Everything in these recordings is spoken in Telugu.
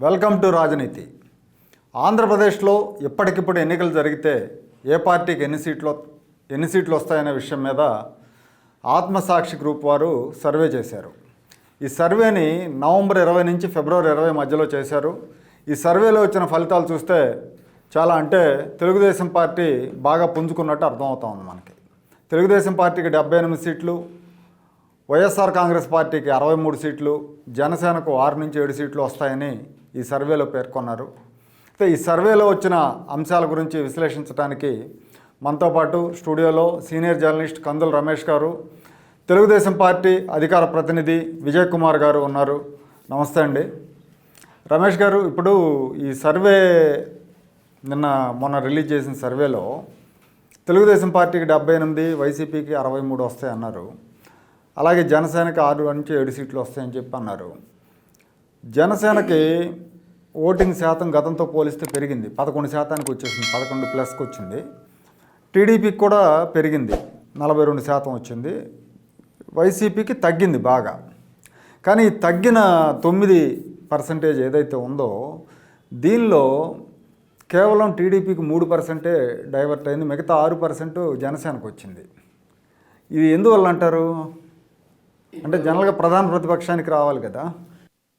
వెల్కమ్ టు రాజనీతి. ఆంధ్రప్రదేశ్లో ఇప్పటికిప్పుడు ఎన్నికలు జరిగితే ఏ పార్టీకి ఎన్ని సీట్లు వస్తాయనే విషయం మీద ఆత్మసాక్షి గ్రూప్ వారు సర్వే చేశారు. ఈ సర్వేని నవంబర్ 20 నుంచి ఫిబ్రవరి 20 మధ్యలో చేశారు. ఈ సర్వేలో వచ్చిన ఫలితాలు చూస్తే చాలా తెలుగుదేశం పార్టీ బాగా పుంజుకున్నట్టు అర్థమవుతా ఉంది మనకి. తెలుగుదేశం పార్టీకి 78 సీట్లు, వైఎస్ఆర్ కాంగ్రెస్ పార్టీకి 63 సీట్లు, జనసేనకు 6 నుంచి 7 సీట్లు వస్తాయని ఈ సర్వేలో పేర్కొన్నారు. అయితే ఈ సర్వేలో వచ్చిన అంశాల గురించి విశ్లేషించడానికి మనతో పాటు స్టూడియోలో సీనియర్ జర్నలిస్ట్ కందుల రమేష్ గారు, తెలుగుదేశం పార్టీ అధికార ప్రతినిధి విజయ్ కుమార్ గారు ఉన్నారు. నమస్తే అండి. రమేష్ గారు, ఇప్పుడు ఈ సర్వే మొన్న రిలీజ్ చేసిన సర్వేలో తెలుగుదేశం పార్టీకి 78, వైసీపీకి 63 వస్తాయి అన్నారు. అలాగే జనసేనకి 6 నుంచి 7 సీట్లు వస్తాయని చెప్పి అన్నారు. జనసేనకి ఓటింగ్ శాతం గతంతో పోలిస్తే పెరిగింది, 11% వచ్చేసింది, 11+కి వచ్చింది. టీడీపీకి కూడా పెరిగింది, 42% వచ్చింది. వైసీపీకి తగ్గింది బాగా. కానీ తగ్గిన 9% ఏదైతే ఉందో దీనిలో కేవలం టీడీపీకి 3% డైవర్ట్ అయింది, మిగతా 6% జనసేనకు వచ్చింది. ఇది ఎందువల్ల అంటారు? జనరల్గా ప్రధాన ప్రతిపక్షానికి రావాలి కదా.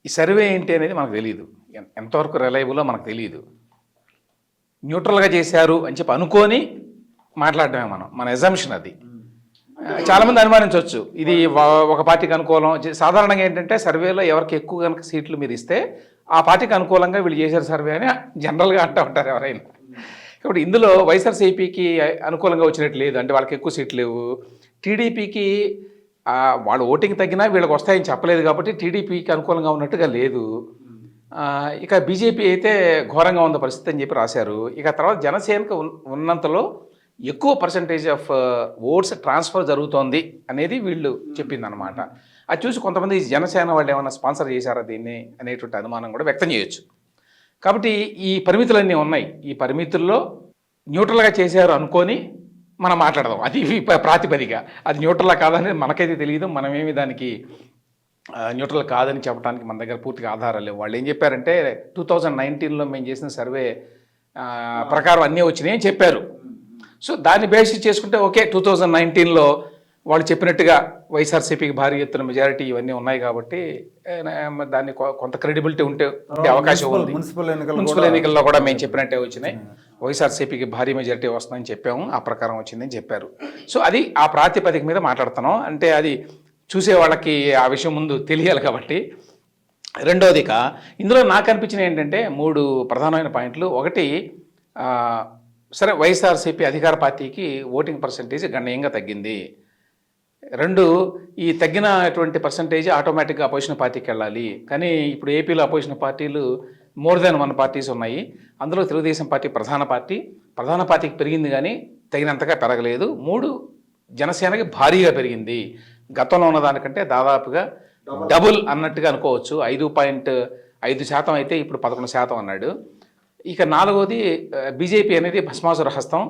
ఈ సర్వే ఏంటి అనేది మనకు తెలియదు, ఎంతవరకు రిలయబుల్లో మనకు తెలియదు. న్యూట్రల్గా చేశారు అని చెప్పి అనుకొని మాట్లాడటమే మన ఎజంప్షన్. అది చాలామంది అనుమానించవచ్చు, ఇది ఒక పార్టీకి అనుకూలం. సాధారణంగా ఏంటంటే సర్వేలో ఎవరికి ఎక్కువ కనుక సీట్లు మీరు ఇస్తే ఆ పార్టీకి అనుకూలంగా వీళ్ళు చేశారు సర్వే అని జనరల్గా అంటూ ఉంటారు ఎవరైనా. కాబట్టి ఇందులో వైఎస్ఆర్సీపీకి అనుకూలంగా వచ్చినట్టు లేదు, అంటే వాళ్ళకి ఎక్కువ సీట్లు లేవు. టీడీపీకి వాళ్ళు ఓటింగ్ తగ్గినా వీళ్ళకి వస్తాయని చెప్పలేదు కాబట్టి టీడీపీకి అనుకూలంగా ఉన్నట్టుగా లేదు. ఇక బీజేపీ అయితే ఘోరంగా ఉన్న పరిస్థితి అని చెప్పి రాశారు. ఇక తర్వాత జనసేనకు ఉన్నంతలో ఎక్కువ పర్సంటేజ్ ఆఫ్ ఓట్స్ ట్రాన్స్ఫర్ జరుగుతోంది అనేది వీళ్ళు చెప్పిందనమాట. అది చూసి కొంతమంది జనసేన వాళ్ళు ఏమైనా స్పాన్సర్ చేశారా దీన్ని అనేటువంటి అనుమానం కూడా వ్యక్తం చేయొచ్చు. కాబట్టి ఈ పరిమితులన్నీ ఉన్నాయి. ఈ పరిమితుల్లో న్యూట్రల్గా చేశారు అనుకొని మనం మాట్లాడదాం. అది ప్రాతిపదిక. అది న్యూట్రల్లా కాదని మనకైతే తెలియదు. మనమేమి దానికి న్యూట్రల్ కాదని చెప్పడానికి మన దగ్గర పూర్తిగా ఆధారాలు లేవు. వాళ్ళు ఏం చెప్పారంటే 2019లో మేము చేసిన సర్వే ప్రకారం అన్నీ వచ్చినాయి అని చెప్పారు. సో దాన్ని బేసిస్ చేసుకుంటే ఓకే, 2019లో వాళ్ళు చెప్పినట్టుగా వైఎస్ఆర్సీపీకి భారీ ఎత్తున మెజారిటీ ఇవన్నీ ఉన్నాయి కాబట్టి దాన్ని కొంత క్రెడిబిలిటీ ఉండే అవకాశం ఉంది. మున్సిపల్ ఎన్నికల్లో కూడా మేము చెప్పినట్టే వచ్చినాయి, వైఎస్ఆర్సీపీకి భారీ మెజారిటీ వస్తుందని చెప్పాము, ఆ ప్రకారం వచ్చిందని చెప్పారు. సో అది ఆ ప్రాతిపదిక మీద మాట్లాడుతున్నాం. అంటే అది చూసే వాళ్ళకి ఆ విషయం ముందు తెలియాలి కాబట్టి. రెండోదిక ఇందులో నాకు అనిపించినవి ఏంటంటే 3 ప్రధానమైన పాయింట్లు. ఒకటి, సరే వైఎస్ఆర్సీపీ అధికార పార్టీకి ఓటింగ్ పర్సంటేజ్ గణనీయంగా తగ్గింది. 2, ఈ తగ్గినటువంటి పర్సంటేజ్ ఆటోమేటిక్గా అపోజిషన్ పార్టీకి వెళ్ళాలి. కానీ ఇప్పుడు ఏపీలో అపోజిషన్ పార్టీలు మోర్ దెన్ 1 పార్టీస్ ఉన్నాయి. అందులో తెలుగుదేశం పార్టీ ప్రధాన పార్టీకి పెరిగింది కానీ తగినంతగా పెరగలేదు. 3, జనసేనకి భారీగా పెరిగింది. గతంలో ఉన్న దానికంటే దాదాపుగా డబుల్ అన్నట్టుగా అనుకోవచ్చు. 5.5% అయితే ఇప్పుడు 11% అన్నాడు. ఇక 4వది, బీజేపీ అనేది భస్మాసుర హస్తం,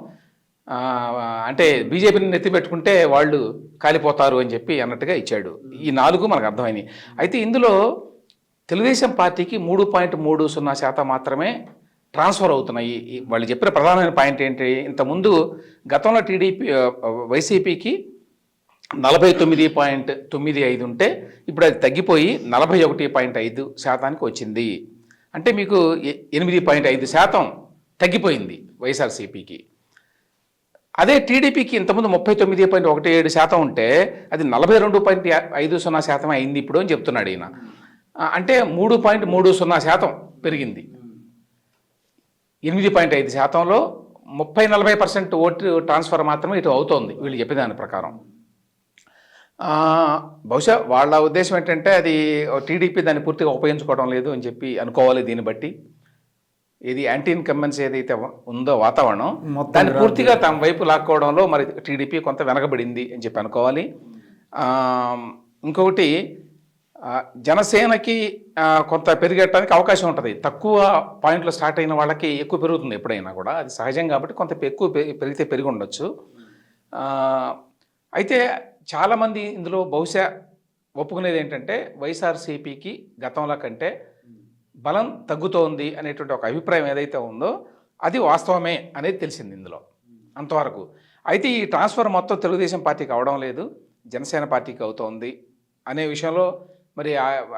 అంటే బీజేపీని నెత్తిపెట్టుకుంటే వాళ్ళు కాలిపోతారు అని చెప్పి అన్నట్టుగా ఇచ్చాడు. ఈ 4 మనకు అర్థమైనవి. అయితే ఇందులో తెలుగుదేశం పార్టీకి 3.30% మాత్రమే ట్రాన్స్ఫర్ అవుతున్నాయి. వాళ్ళు చెప్పిన ప్రధానమైన పాయింట్ ఏంటి, ఇంతకుముందు గతంలో వైసీపీకి 49.95 ఉంటే ఇప్పుడు అది తగ్గిపోయి 41.5% వచ్చింది. అంటే మీకు 8.5% తగ్గిపోయింది వైఎస్ఆర్సీపీకి. అదే టీడీపీకి ఇంతకుముందు 39.17% ఉంటే అది 42.50% అయింది ఇప్పుడు అని చెప్తున్నాడు ఈయన. అంటే 3.30% పెరిగింది. 8.5%లో 30-40% ఓటు ట్రాన్స్ఫర్ మాత్రమే ఇటు అవుతోంది వీళ్ళు చెప్పిన దాని ప్రకారం. బహుశా వాళ్ళ ఉద్దేశం ఏంటంటే అది టీడీపీ దాన్ని పూర్తిగా ఉపయోగించుకోవడం లేదు అని చెప్పి అనుకోవాలి. దీన్ని బట్టి ఇది యాంటీ ఇన్కంబెన్స్ ఏదైతే ఉందో వాతావరణం దాన్ని పూర్తిగా తమ వైపు లాక్కోవడంలో మరి టీడీపీ కొంత వెనకబడింది అని చెప్పి అనుకోవాలి. ఇంకొకటి, జనసేనకి కొంత పెరిగేటానికి అవకాశం ఉంటుంది. తక్కువ పాయింట్లు స్టార్ట్ అయిన వాళ్ళకి ఎక్కువ పెరుగుతుంది ఎప్పుడైనా కూడా, అది సహజం కాబట్టి కొంత ఎక్కువ పెరిగితే పెరిగి ఉండొచ్చు. అయితే చాలామంది ఇందులో బహుశా ఒప్పుకునేది ఏంటంటే వైఎస్ఆర్సీపీకి గతంలో కంటే బలం తగ్గుతోంది అనేటువంటి ఒక అభిప్రాయం ఏదైతే ఉందో అది వాస్తవమే అనేది తెలిసింది ఇందులో అంతవరకు. అయితే ఈ ట్రాన్స్ఫర్ మొత్తం తెలుగుదేశం పార్టీకి అవడం లేదు, జనసేన పార్టీకి అవుతోంది అనే విషయంలో మరి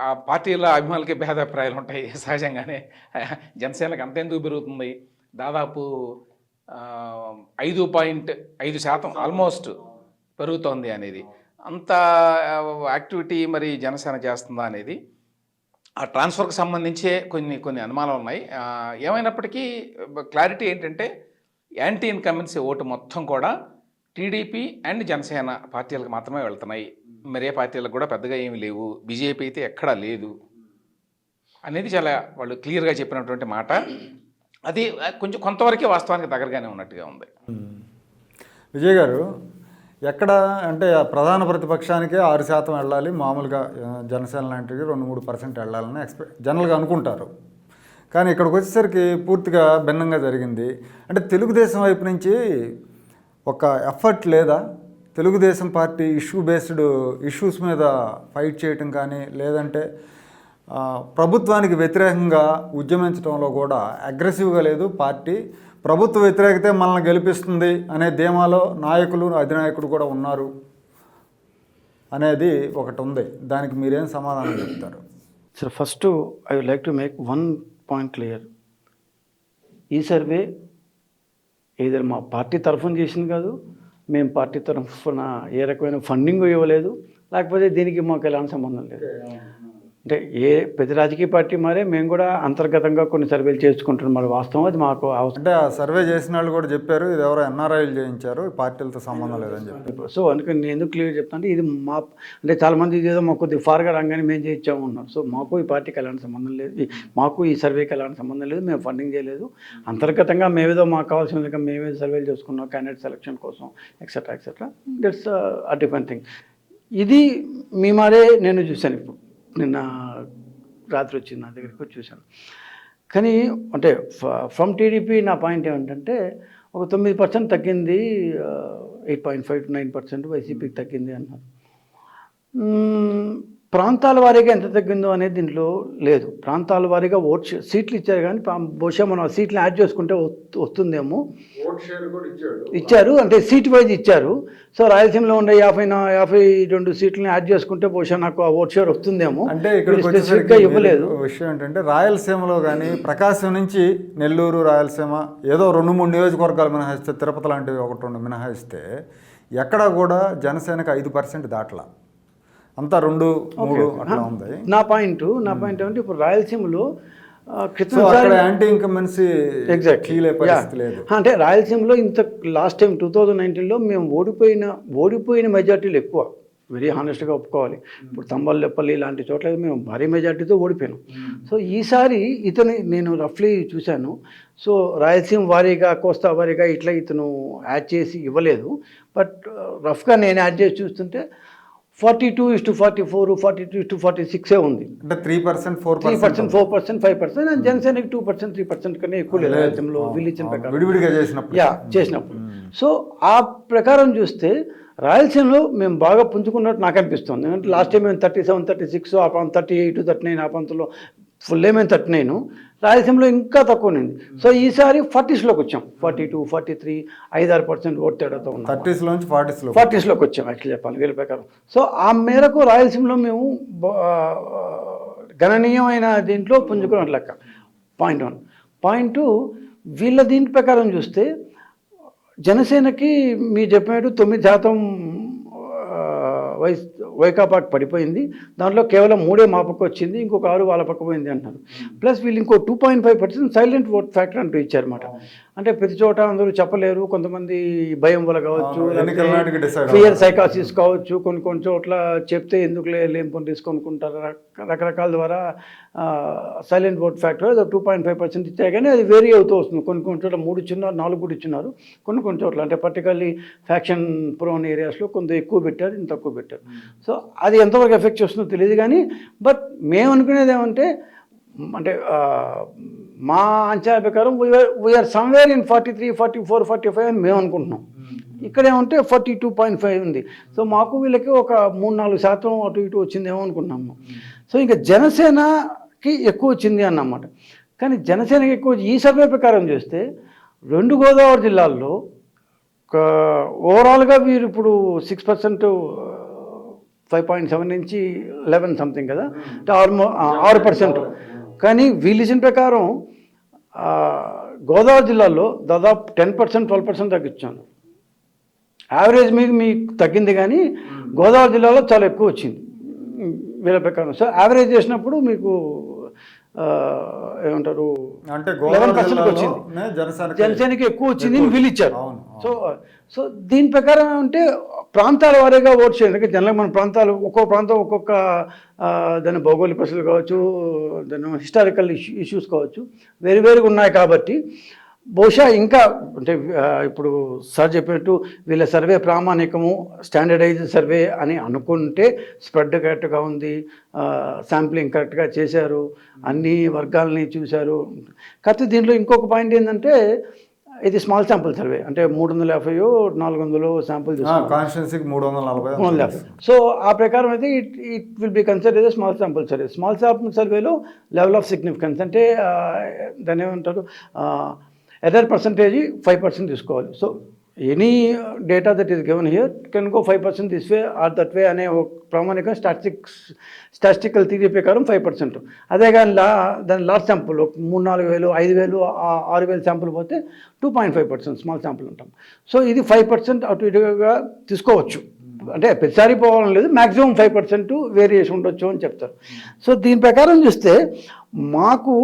ఆ పార్టీల అభిమానులకి భేదాభిప్రాయాలు ఉంటాయి సహజంగానే. జనసేనకి అంతెందుకు పెరుగుతుంది, దాదాపు 5.5% ఆల్మోస్ట్ పెరుగుతోంది అనేది. అంత యాక్టివిటీ మరి జనసేన చేస్తుందా అనేది ఆ ట్రాన్స్ఫర్కి సంబంధించే కొన్ని అనుమానాలు ఉన్నాయి. ఏమైనప్పటికీ క్లారిటీ ఏంటంటే యాంటీ ఇన్కమెన్సీ ఓటు మొత్తం కూడా టీడీపీ అండ్ జనసేన పార్టీలకు మాత్రమే వెళ్తున్నాయి, మరే పార్టీలకు కూడా పెద్దగా ఏమీ లేవు, బీజేపీ అయితే ఎక్కడా లేదు అనేది చాలా వాళ్ళు క్లియర్గా చెప్పినటువంటి మాట. అది కొంచెం కొంతవరకే వాస్తవానికి దగ్గరగానే ఉన్నట్టుగా ఉంది. విజయ్ గారు, ఎక్కడ అంటే ప్రధాన ప్రతిపక్షానికే 6% వెళ్ళాలి, మామూలుగా జనసేన లాంటివి 2-3% వెళ్ళాలని జనరల్గా అనుకుంటారు. కానీ ఇక్కడికి వచ్చేసరికి పూర్తిగా భిన్నంగా జరిగింది. అంటే తెలుగుదేశం వైపు నుంచి ఒక ఎఫర్ట్ లేదా? తెలుగుదేశం పార్టీ ఇష్యూస్ మీద ఫైట్ చేయటం కానీ, లేదంటే ప్రభుత్వానికి వ్యతిరేకంగా ఉద్యమించడంలో కూడా అగ్రెసివ్గా లేదు పార్టీ. ప్రభుత్వ వ్యతిరేకతే మనల్ని గెలిపిస్తుంది అనే ధీమాలో నాయకులు, అధినాయకుడు కూడా ఉన్నారు అనేది ఒకటి ఉంది. దానికి మీరేం సమాధానం చెప్తారు? Sir, first I would like to make one point clear. ఈ సర్వే ఏదైనా మా పార్టీ తరఫున చేసింది కాదు, మేము పార్టీ తరఫున ఏ రకమైన ఫండింగ్ ఇవ్వలేదు, లేకపోతే దీనికి మాకు ఎలాంటి సంబంధం లేదు. అంటే ఏ ప్రతి రాజకీయ పార్టీ మారే మేము కూడా అంతర్గతంగా కొన్ని సర్వేలు చేసుకుంటున్నాం. మరి వాస్తవం అది మాకు అవసరం. అంటే ఆ సర్వే చేసిన వాళ్ళు కూడా చెప్పారు ఇది ఎవరో ఎన్ఆర్ఐలు చేయించారు, పార్టీలతో సంబంధం లేదని చెప్పి. సో అందుకని నేను ఎందుకు క్లియర్ చెప్తాను అంటే ఇది మా అంటే చాలామంది ఇదేదో మాకు కొద్దిగా ఫార్గా రాగానే మేము చేయించాము ఉన్నారు. సో మాకు ఈ పార్టీకి ఎలాంటి సంబంధం లేదు, మాకు ఈ సర్వేకి ఎలాంటి సంబంధం లేదు, మేము ఫండింగ్ చేయలేదు. అంతర్గతంగా మేమేదో మాకు కావాల్సిన విధంగా మేమేదో సర్వేలు చేసుకున్నాం క్యాండిడేట్ సెలక్షన్ కోసం etcetera etcetera. That's a different thing. ఇది మీ మారే నేను చూశాను. ఇప్పుడు నిన్న రాత్రి వచ్చింది నా దగ్గరికి వచ్చి చూశాను. కానీ అంటే ఫ్రమ్ టీడీపీ నా పాయింట్ ఏమిటంటే ఒక 9% తగ్గింది, 8.5 to 9% వైసీపీకి తగ్గింది అన్నారు. ప్రాంతాల వారీగా ఎంత తగ్గిందో అనేది దీంట్లో లేదు. ప్రాంతాల వారీగా సీట్లు ఇచ్చారు, కానీ బహుశా మనం సీట్లు యాడ్ చేసుకుంటే వస్తుందేమో. ఇచ్చారు అంటే సీట్ వైజ్ ఇచ్చారు. సో రాయలసీమలో ఉండే 52 సీట్లను యాడ్ చేసుకుంటే బహుశా నాకు ఆ ఓట్ షేర్ వస్తుందేమో. అంటే ఇక్కడ ఇవ్వలేదు. విషయం ఏంటంటే రాయలసీమలో కానీ ప్రకాశం నుంచి నెల్లూరు, రాయలసీమ ఏదో 2-3 నియోజకవర్గాలు మినహాయిస్తే, తిరుపతి లాంటివి 1-2 మినహాయిస్తే ఎక్కడా కూడా జనసేనకు 5% దాటలా, అంతా 2-3 అట్లా ఉంది. నా పాయింట్ ఏమంటే ఇప్పుడు రాయలసీమలో యాంటీ ఇన్కమెన్సీ అంటే రాయలసీమలో ఇంత లాస్ట్ టైం 2019లో మేము ఓడిపోయిన మెజార్టీలు ఎక్కువ. వెరీ హానెస్ట్గా ఒప్పుకోవాలి. ఇప్పుడు తంబల్లెపల్లి లాంటి చోట్ల మేము భారీ మెజార్టీతో ఓడిపోయాను. సో ఈసారి నేను రఫ్లీ చూశాను. సో రాయలసీమ వారీగా, కోస్తా వారీగా ఇట్లా ఇతను యాడ్ చేసి ఇవ్వలేదు. బట్ రఫ్గా నేను యాడ్ చేసి చూస్తుంటే 42:44, 42:46 ఉంది. అంటే 3%, 4%, 5%. అండ్ జనసేనకి 2%, 3% కన్నా ఎక్కువ లేదు రాయలసీమలో వీళ్ళు ఇచ్చిన ప్రకారం చేసినప్పుడు. సో ఆ ప్రకారం చూస్తే రాయలసీమలో మేము బాగా పుంజుకున్నట్టు నాకు అనిపిస్తుంది. ఎందుకంటే లాస్ట్ టైం మేము 37, 36, ఆ ప్రాంతం 38, 39, ఆ ప్రాంతంలో ఫుల్ మేము 39, రాయలసీమలో ఇంకా తక్కువ ఉంది. సో ఈసారి 40స్లోకి వచ్చాం. 42, 43, 5-6% ఓటు తేడాతో ఉన్నాం. 40స్లోకి వచ్చాం యాక్చువల్లీ చెప్పాలి వీళ్ళ ప్రకారం. సో ఆ మేరకు రాయలసీమలో మేము గణనీయమైన దీంట్లో పుంజుకున్నట్లు లెక్క. పాయింట్ 1. పాయింట్ 2, వీళ్ళ దీని ప్రకారం చూస్తే జనసేనకి మీరు చెప్పినట్టు 9% వైకాపాకి పడిపోయింది. దాంట్లో కేవలం 3 మా పక్క వచ్చింది, ఇంకొక 6 వాళ్ళ పక్క పోయింది అంటున్నారు. ప్లస్ వీళ్ళు ఇంకో 2.5% సైలెంట్ ఓట్ ఫ్యాక్టర్ అంటూ ఇచ్చారన్నమాట. అంటే ప్రతి చోట అందరూ చెప్పలేరు, కొంతమంది భయం వల్ల కావచ్చు, ఫియర్ సైకాసిస్ కావచ్చు, కొన్ని చోట్ల చెప్తే ఎందుకు లేని పని తీసుకొనుకుంటారు, రకరకాల ద్వారా సైలెంట్ ఓట్ ఫ్యాక్టర్ 2.5% ఇచ్చారు. కానీ అది వేరీ అవుతూ వస్తుంది. కొన్ని చోట్ల 3 ఇచ్చున్నారు, 4 కూడా ఇచ్చున్నారు. కొన్ని చోట్ల అంటే పర్టికులర్లీ ఫ్యాక్షన్ ప్రోన్ ఏరియాస్లో కొంత ఎక్కువ పెట్టారు, ఇంత తక్కువ పెట్టారు. సో అది ఎంతవరకు ఎఫెక్ట్ చేస్తుందో తెలియదు. కానీ బట్ మేము అనుకునేది ఏమంటే అంటే మా అంచనా ప్రకారం వీఆర్ సమ్వేర్ ఇన్ 43, 44, 45 అని మేము అనుకుంటున్నాం. ఇక్కడేమంటే 42.5 ఉంది. సో మాకు వీళ్ళకి ఒక 3-4% అటు ఇటు వచ్చిందేమో అనుకుంటున్నాము. సో ఇంకా జనసేన ఎక్కువ వచ్చింది అన్నమాట. కానీ జనసేనకి ఎక్కువ ఈ సర్వే ప్రకారం చేస్తే 2 గోదావరి జిల్లాల్లో ఓవరాల్గా వీరు ఇప్పుడు 6%, 5.7 నుంచి 11 సంథింగ్ కదా, అంటే 6%. కానీ వీళ్ళు ఇచ్చిన ప్రకారం గోదావరి జిల్లాలో దాదాపు 10%, 12% తగ్గించాను. యావరేజ్ మీకు తగ్గింది, కానీ గోదావరి జిల్లాలో చాలా ఎక్కువ వచ్చింది వీళ్ళ ప్రకారం. సో యావరేజ్ చేసినప్పుడు మీకు ఏమంటారు, అంటే 11% వచ్చింది. జనసేనకి ఎక్కువ వచ్చింది వీళ్ళు ఇచ్చారు. సో దీని ప్రకారం అంటే ప్రాంతాల వారీగా ఓట్ చేయండి. అంటే జనరల్గా మన ప్రాంతాలు ఒక్కొక్క ప్రాంతం ఒక్కొక్క దాని భౌగోళిక పరిస్థితులు కావచ్చు, దాని హిస్టారికల్ ఇష్యూస్ కావచ్చు, వేరువేరుగా ఉన్నాయి. కాబట్టి బహుశా ఇంకా అంటే ఇప్పుడు సార్ చెప్పినట్టు వీళ్ళ సర్వే ప్రామాణికము, స్టాండర్డైజ్డ్ సర్వే అని అనుకుంటే స్ప్రెడ్ కరెక్ట్గా ఉంది, శాంప్లింగ్ కరెక్ట్గా చేశారు, అన్ని వర్గాలని చూశారు. కాకపోతే దీంట్లో ఇంకొక పాయింట్ ఏంటంటే ఇది స్మాల్ శాంపుల్ సర్వే, అంటే 350 400 శాంపుల్ కాన్స్టిట్యున్సీకి 340. సో ఆ ప్రకారం అయితే it will be considered as small sample survey. Small sample సర్వేలో లెవెల్ ఆఫ్ సిగ్నిఫికెన్స్ అంటే దాన్ని ఏమంటారు, ఎర్రర్ పర్సంటేజ్ 5% తీసుకోవాలి. So any data that is given here can go 5% this way or that way అనే ఒక ప్రామాణిక స్టాటిస్టికల్ థియరీ ప్రకారం 5%. అదే కానీ దాని లార్జ్ శాంపుల్ 3-4 వేలు 5 వేలు 6 వేలు శాంపుల్ పోతే 2.5% స్మాల్ శాంపుల్ ఉంటాం. సో ఇది 5% అటు ఇటుగా తీసుకోవచ్చు, అంటే ప్రతిసారి పోవాలని లేదు, మ్యాక్సిమం 5% వేరియేషన్ ఉండొచ్చు అని చెప్తారు. సో దీని ప్రకారం చూస్తే మాకు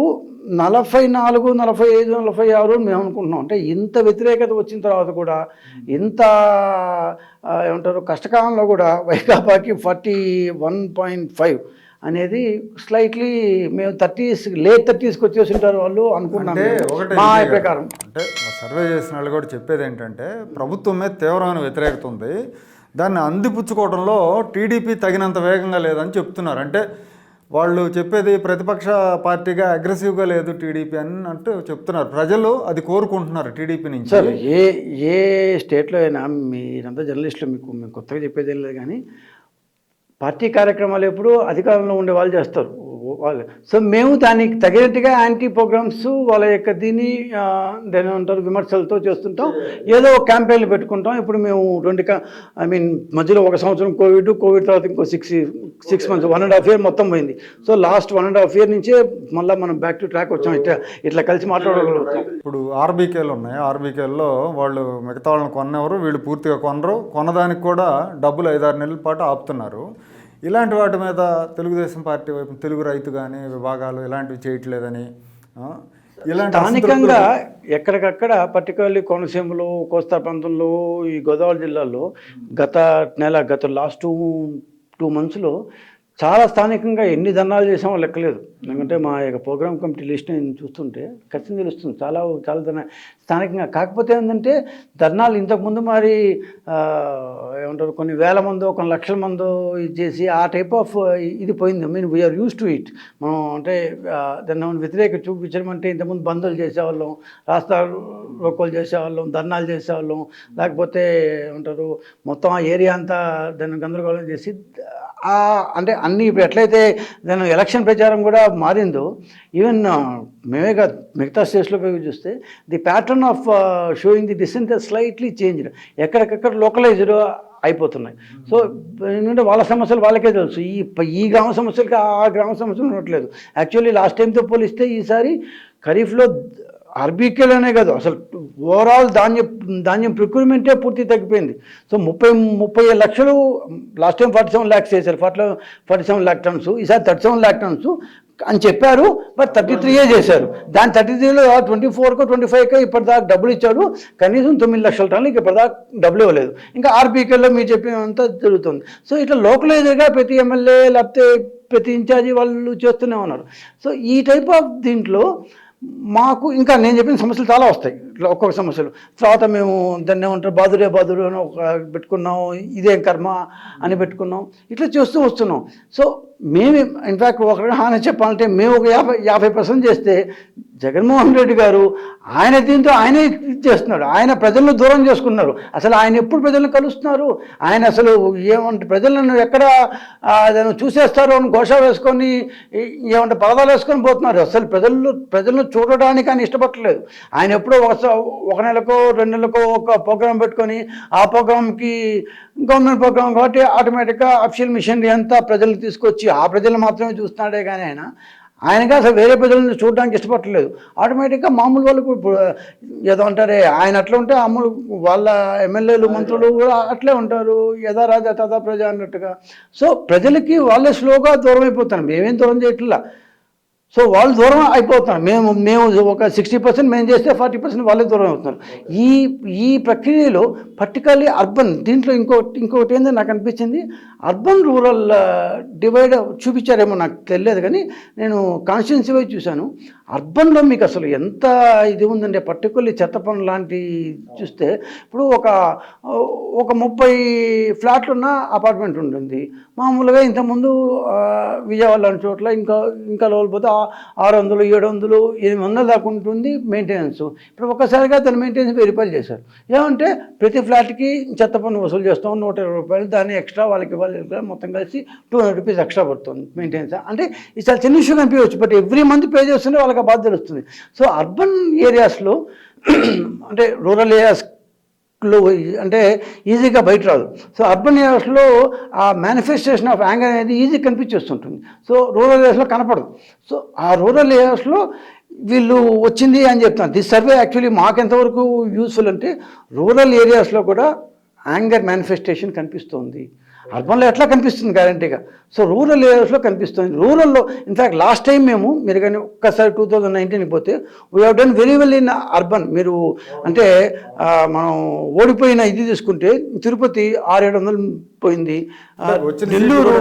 44, 45, 46 మేము అనుకుంటున్నాం. అంటే ఇంత వ్యతిరేకత వచ్చిన తర్వాత కూడా, ఇంత ఏమంటారు కష్టకాలంలో కూడా వైకాపాకి 41.5 అనేది స్లైట్లీ మేము 30s లేట్ 30sకి వచ్చేసి ఉంటారు వాళ్ళు అనుకున్నాం మా ప్రకారం. అంటే సర్వే చేసిన వాళ్ళు కూడా చెప్పేది ఏంటంటే ప్రభుత్వం మీద తీవ్రమైన వ్యతిరేకత ఉంది, దాన్ని అందిపుచ్చుకోవడంలో టీడీపీ తగినంత వేగంగా లేదని చెప్తున్నారు. అంటే వాళ్ళు చెప్పేది ప్రతిపక్ష పార్టీగా అగ్రెసివ్గా లేదు టీడీపీ అని అంటూ చెప్తున్నారు. ప్రజలు అది కోరుకుంటున్నారు టీడీపీ నుంచి. సార్ ఏ స్టేట్లో అయినా మీరంతా జర్నలిస్టులు, మీకు కొత్తగా చెప్పేది ఏం లేదు, కానీ పార్టీ కార్యక్రమాలు ఎప్పుడు అధికారంలో ఉండే వాళ్ళు చేస్తారు వాళ్ళు. సో మేము దానికి తగినట్టుగా యాంటీ ప్రోగ్రామ్స్ వాళ్ళ యొక్క దీన్ని దాని ఏమంటారు విమర్శలతో చేస్తుంటాం, ఏదో క్యాంపెయిన్లు పెట్టుకుంటాం. ఇప్పుడు మేము మధ్యలో 1 సంవత్సరం కోవిడ్ తర్వాత ఇంకో 6 months 1.5 year మొత్తం పోయింది. సో లాస్ట్ 1.5 year నుంచే మళ్ళీ మనం బ్యాక్ టు ట్రాక్ వచ్చాం, ఇట్లా కలిసి మాట్లాడగలుగుతాం. ఇప్పుడు ఆర్బీకేలు ఉన్నాయి, ఆర్బీకేల్లో వాళ్ళు మిగతా వాళ్ళని కొన్నెవరు, వీళ్ళు పూర్తిగా కొనరు, కొన్నదానికి కూడా డబ్బులు 5-6 నెలల పాటు ఆపుతున్నారు. ఇలాంటి వాటి మీద తెలుగుదేశం పార్టీ వైపు తెలుగు రైతు కానీ విభాగాలు ఇలాంటివి చేయట్లేదని, ఇలాంటి స్థానికంగా ఎక్కడికక్కడ పర్టికులర్లీ కోనసీమలో, కోస్తా ప్రాంతంలో, ఈ గోదావరి జిల్లాలో గత లాస్ట్ 2 monthsలో చాలా స్థానికంగా ఎన్ని ధర్నాలు చేసామో లెక్కలేదు. ఎందుకంటే మా యొక్క ప్రోగ్రామ్ కమిటీ లిస్ట్ నేను చూస్తుంటే ఖచ్చితంగా తెలుస్తుంది చాలా స్థానికంగా. కాకపోతే ఏంటంటే ధర్నాలు ఇంతకుముందు మరి ఏమంటారు కొన్ని వేల మందో కొన్ని లక్షల మందో ఇది చేసి ఆ టైప్ ఆఫ్ ఇది పోయింది. We are used to it. మనం అంటే దాన్ని వ్యతిరేక చూపించడం అంటే ఇంతకుముందు బంధులు చేసేవాళ్ళం, రాస్తా రోకోలు చేసేవాళ్ళం, ధర్నాలు చేసేవాళ్ళం, లేకపోతే ఏమంటారు మొత్తం ఆ ఏరియా అంతా దాన్ని గందరగోళం చేసి అంటే అన్ని ఇప్పుడు ఎట్లయితే దాని ఎలక్షన్ ప్రచారం కూడా మారిందో, ఈవెన్ మేమే కాదు మిగతా స్టేట్స్లో పోయి చూస్తే the pattern of showing the dissent slightly changed, ఎక్కడికక్కడ లోకలైజ్డ్ అయిపోతున్నాయి. సో ఎందుకంటే వాళ్ళ సమస్యలు వాళ్ళకే తెలుసు, ఈ గ్రామ సమస్యలకి ఆ గ్రామ సమస్యలు ఉండట్లేదు. యాక్చువల్లీ లాస్ట్ టైంతో పోలిస్తే ఈసారి ఖరీఫ్లో ఆర్బీకేలోనే కాదు అసలు ఓవరాల్ ధాన్యం ప్రొక్యూర్మెంటే పూర్తి తగ్గిపోయింది. సో 30 లక్షలు లాస్ట్ టైం 47 lakhs చేశారు, 47 lakh tons, ఈసారి 37 lakh tons అని చెప్పారు. బట్ 33 చేశారు. దాని 33లో 24కో 25కో ఇప్పటిదాకా డబ్బులు ఇచ్చాడు, కనీసం 9 లక్షల టన్నులకి ఇప్పటిదాకా డబ్బులు ఇవ్వలేదు. ఇంకా ఆర్బీకేలో మీరు చెప్పినంత జరుగుతుంది. సో ఇట్లా లోకలైజ్గా ప్రతి ఎమ్మెల్యే లేకపోతే ప్రతి ఇన్ఛార్జి వాళ్ళు చేస్తూనే ఉన్నారు. సో ఈ టైప్ ఆఫ్ దీంట్లో మాకు ఇంకా నేను చెప్పిన సమస్యలు చాలా వస్తాయి, ఇట్లా ఒక్కొక్క సమస్యలు. తర్వాత మేము దాన్ని ఏమంటారు బాదురు అని ఒక పెట్టుకున్నాం, ఇదేం కర్మ అని పెట్టుకున్నాం, ఇట్లా చేస్తూ వస్తున్నాం. సో మేము ఇన్ఫ్యాక్ట్ ఒక హాని చెప్పాలంటే మేము ఒక 50% చేస్తే జగన్మోహన్ రెడ్డి గారు ఆయన దీంతో ఆయనే చేస్తున్నాడు. ఆయన ప్రజలను దూరం చేసుకున్నారు. అసలు ఆయన ఎప్పుడు ప్రజలను కలుస్తున్నారు? ఆయన అసలు ఏమంటే ప్రజలను ఎక్కడ చూసేస్తారు అని ఘోష వేసుకొని ఏమంటే పరదాలు వేసుకొని పోతున్నారు. అసలు ప్రజలను చూడడానికి ఆయన ఇష్టపడలేదు. ఆయన ఎప్పుడో ఒక నెలకో 2 నెలలకో ఒక ప్రోగ్రాం పెట్టుకొని ఆ ప్రోగ్రాంకి గవర్నమెంట్ ప్రోగ్రాం కాబట్టి ఆటోమేటిక్గా అఫీషియల్ మిషనరీ అంతా ప్రజలను తీసుకొచ్చి ఆ ప్రజలు మాత్రమే చూస్తున్నాడే కానీ ఆయనగా అసలు వేరే ప్రజలను చూడడానికి ఇష్టపడలేదు. ఆటోమేటిక్గా మామూలు వాళ్ళకు ఇప్పుడు ఏదో అంటారే ఆయన అట్లా ఉంటే మామూలు వాళ్ళ ఎమ్మెల్యేలు మంత్రులు కూడా అట్లే ఉంటారు, యథా రాజా తథా ప్రజ అన్నట్టుగా. సో ప్రజలకి వాళ్ళే స్లోగా దూరం అయిపోతారు. మేమేం దూరం చేయట్లా. సో వాళ్ళు దూరం అయిపోతున్నారు. మేము ఒక 60% మేము చేస్తే 40% వాళ్ళే దూరం అవుతున్నారు. ఈ ప్రక్రియలో పర్టికులర్లీ అర్బన్ దీంట్లో ఇంకొకటి ఏంటో నాకు అనిపించింది, అర్బన్ రూరల్ డివైడ్ చూపించారేమో నాకు తెలియదు కానీ నేను కాన్స్టిట్యున్సీ వైజ్ చూశాను. అర్బన్లో మీకు అసలు ఎంత ఇది ఉందంటే పర్టికులర్లీ చెత్త పనులు లాంటి చూస్తే ఇప్పుడు ఒక 30 ఫ్లాట్లు ఉన్న అపార్ట్మెంట్ ఉంటుంది. మామూలుగా ఇంతకుముందు విజయవాడ లాంటి చోట్ల ఇంకా లోపల పోతే 600, 700, 800 దాకా ఉంటుంది మెయింటెనెన్స్. ఇప్పుడు ఒక్కసారిగా తన మెయింటెనెన్స్ 1000 రూపాయలు చేశారు. ఏమంటే ప్రతి ఫ్లాట్కి చెత్త పన్ను వసూలు చేస్తాం 120 రూపాయలు, దాన్ని ఎక్స్ట్రా వాళ్ళకి ఇవ్వాలి, మొత్తం కలిసి 200 రూపీస్ ఎక్స్ట్రా పడుతుంది మెయింటెనెన్స్. అంటే ఇది చాలా చిన్న ఇష్యూ కనిపించవచ్చు, బట్ ఎవ్రీ మంత్ పే చేస్తుంటే వాళ్ళకి ఆ బాధ్యత వస్తుంది. సో అర్బన్ ఏరియాస్లో అంటే రూరల్ ఏరియాస్లో అంటే ఈజీగా బయట రాదు. సో అర్బన్ ఏరియాస్లో ఆ మేనిఫెస్టేషన్ ఆఫ్ యాంగర్ అనేది ఈజీ కనిపించేస్తుంటుంది. సో రూరల్ ఏరియాస్లో కనపడదు. సో ఆ రూరల్ ఏరియాస్లో వీళ్ళు వచ్చింది అని చెప్తున్నారు. దిస్ సర్వే యాక్చువల్లీ మాకు ఎంతవరకు యూస్ఫుల్ అంటే రూరల్ ఏరియాస్లో కూడా యాంగర్ మేనిఫెస్టేషన్ కనిపిస్తుంది. అర్బన్లో ఎట్లా కనిపిస్తుంది గ్యారంటీగా. సో రూరల్ ఏరియాస్లో కనిపిస్తుంది. రూరల్లో ఇన్ఫ్యాక్ట్ లాస్ట్ టైం మీరు కానీ ఒక్కసారి 2019కి పోతే we have done very well in urban. మీరు అంటే మనం ఓడిపోయిన ఇది తీసుకుంటే తిరుపతి 600-700 పోయింది, నెల్లూరు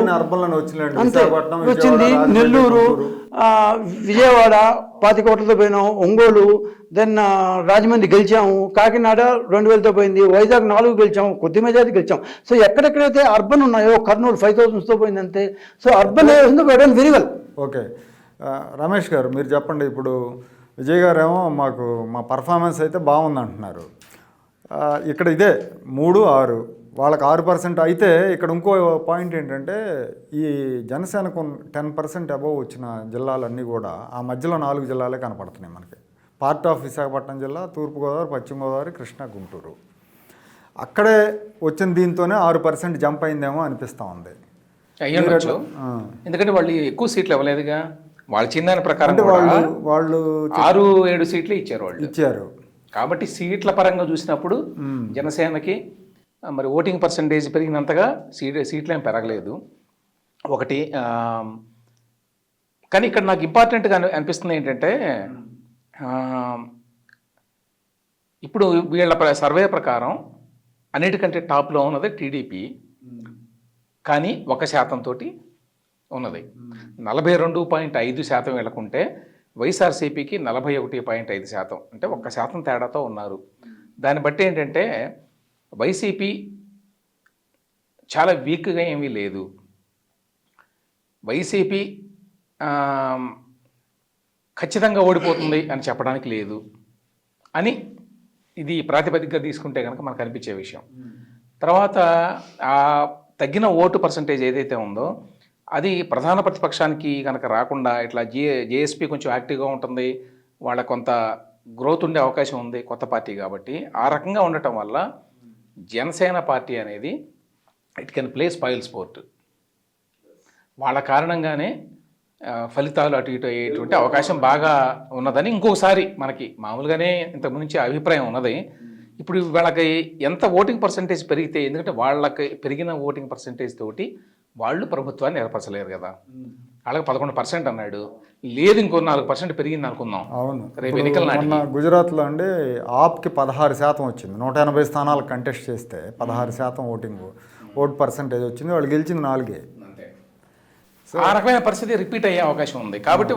అంతే వచ్చింది, నెల్లూరు, విజయవాడ 25 కోట్లతో పోయినాం, ఒంగోలు, దెన్ రాజమండ్రి గెలిచాము, కాకినాడ 2000తో పోయింది, వైజాగ్ 4 గెలిచాము, కొద్ది మెజారిటీ గెలిచాము. సో ఎక్కడెక్కడైతే అర్బన్ ఉన్నాయో కర్నూలు 5000తో పోయింది అంతే. So urban very well. Okay Ramesh గారు మీరు చెప్పండి. ఇప్పుడు విజయ్ గారు ఏమో మా పర్ఫార్మెన్స్ అయితే బాగుంది అంటున్నారు. ఇక్కడ ఇదే 3-6 వాళ్ళకి 6% అయితే ఇక్కడ ఇంకో పాయింట్ ఏంటంటే ఈ జనసేనకు 10% అబోవ్ వచ్చిన జిల్లాలన్నీ కూడా ఆ మధ్యలో 4 జిల్లాలే కనపడుతున్నాయి మనకి. పార్ట్ ఆఫ్ విశాఖపట్నం జిల్లా, తూర్పుగోదావరి, పశ్చిమ గోదావరి, కృష్ణా, గుంటూరు. అక్కడే వచ్చిన దీంతోనే 6% జంప్ అయిందేమో అనిపిస్తూ ఉంది. అయ్యొచ్చు, ఎందుకంటే వాళ్ళు ఎక్కువ సీట్లు ఇవ్వలేదుగా. వాళ్ళ చిన్న ప్రకారం వాళ్ళు 6-7 సీట్లు ఇచ్చారు. కాబట్టి సీట్ల పరంగా చూసినప్పుడు జనసేనకి మరి ఓటింగ్ పర్సంటేజ్ పెరిగినంతగా సీట్లు ఏం పెరగలేదు ఒకటి. కానీ ఇక్కడ నాకు ఇంపార్టెంట్గా అనిపిస్తుంది ఏంటంటే ఇప్పుడు వీళ్ళ సర్వే ప్రకారం అన్నిటికంటే టాప్లో ఉన్నది టీడీపీ, కానీ 1% తోటి ఉన్నది. 42.5% వీళ్ళకుంటే వైఎస్ఆర్సీపీకి 41.5%, అంటే 1% తేడాతో ఉన్నారు. దాన్ని బట్టి ఏంటంటే వైసీపీ చాలా వీక్గా ఏమీ లేదు. వైసీపీ ఖచ్చితంగా ఓడిపోతుంది అని చెప్పడానికి లేదు అని ఇది ప్రాతిపదికగా తీసుకుంటే కనుక మనకు అనిపించే విషయం. తర్వాత ఆ తగ్గిన ఓటు పర్సంటేజ్ ఏదైతే ఉందో అది ప్రధాన ప్రతిపక్షానికి కనుక రాకుండా ఇట్లా జేఎస్పీ కొంచెం యాక్టివ్గా ఉంటుంది, వాళ్ళ కొంత గ్రోత్ ఉండే అవకాశం ఉంది కొత్త పార్టీ కాబట్టి. ఆ రకంగా ఉండటం వల్ల జనసేన పార్టీ అనేది it can play spoil sport. వాళ్ళ కారణంగానే ఫలితాలు అటు ఇటు అయ్యేటువంటి అవకాశం బాగా ఉన్నదని ఇంకొకసారి మనకి మామూలుగానే ఇంతకు నుంచి అభిప్రాయం ఉన్నది. ఇప్పుడు వాళ్ళకి ఎంత ఓటింగ్ పర్సంటేజ్ పెరిగితే, ఎందుకంటే వాళ్ళకి పెరిగిన ఓటింగ్ పర్సంటేజ్ తోటి వాళ్ళు ప్రభుత్వాన్ని ఏర్పరచలేరు కదా. వాళ్ళకి 11% అన్నాడు, లేదు ఇంకో 4% పెరిగింది అనుకుందాం. అవును, రేపు ఎన్నికల నాటికి గుజరాత్లో అండి ఆప్కి 16% వచ్చింది. 180 స్థానాలు కంటెస్ట్ చేస్తే 16% ఓటు పర్సంటేజ్ వచ్చింది. వాళ్ళు గెలిచింది 4. ఆ రకమైన పరిస్థితి రిపీట్ అయ్యే అవకాశం ఉంది. కాబట్టి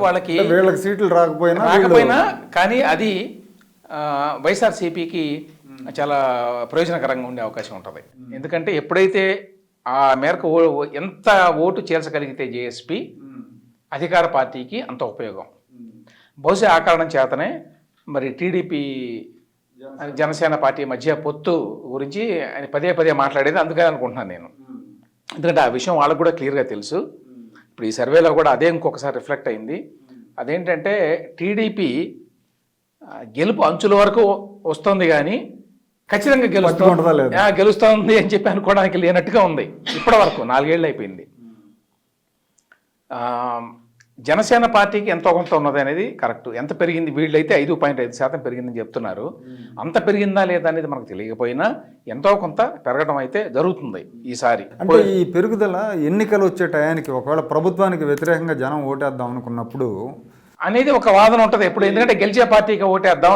వీళ్ళకి సీట్లు రాకపోయినా కానీ అది వైఎస్ఆర్సీపీకి చాలా ప్రయోజనకరంగా ఉండే అవకాశం ఉంటుంది. ఎందుకంటే ఎప్పుడైతే ఆ మేరకు ఎంత ఓటు చేర్చగలిగితే జేఎస్పీ అధికార పార్టీకి అంత ఉపయోగం. బహుశా ఆ కారణం చేతనే మరి టీడీపీ జనసేన పార్టీ మధ్య పొత్తు గురించి ఆయన పదే పదే మాట్లాడేది అందుకని అనుకుంటున్నాను నేను. ఎందుకంటే ఆ విషయం వాళ్ళకు కూడా క్లియర్గా తెలుసు. ఇప్పుడు ఈ సర్వేలో కూడా అదే ఇంకొకసారి రిఫ్లెక్ట్ అయింది. అదేంటంటే టీడీపీ గెలుపు అంచుల వరకు వస్తుంది కానీ ఖచ్చితంగా గెలుస్తుంది అని చెప్పి అనుకోవడానికి లేనట్టుగా ఉంది ఇప్పటి వరకు. 4 ఏళ్ళు అయిపోయింది. జనసేన పార్టీకి ఎంతో కొంత ఉన్నది అనేది కరెక్ట్. ఎంత పెరిగింది, వీళ్ళైతే 5.5% పెరిగిందని చెప్తున్నారు. అంత పెరిగిందా లేదా అనేది మనకు తెలియకపోయినా ఎంతో కొంత పెరగడం అయితే జరుగుతుంది ఈసారి. అంటే ఈ పెరుగుదల ఎన్నికలు వచ్చే టయానికి ఒకవేళ ప్రభుత్వానికి వ్యతిరేకంగా జనం ఓటేద్దాం అనుకున్నప్పుడు అనేది ఒక వాదన ఉంటుంది ఎప్పుడు. ఎందుకంటే గెలిచే పార్టీకి ఓటేద్దాం.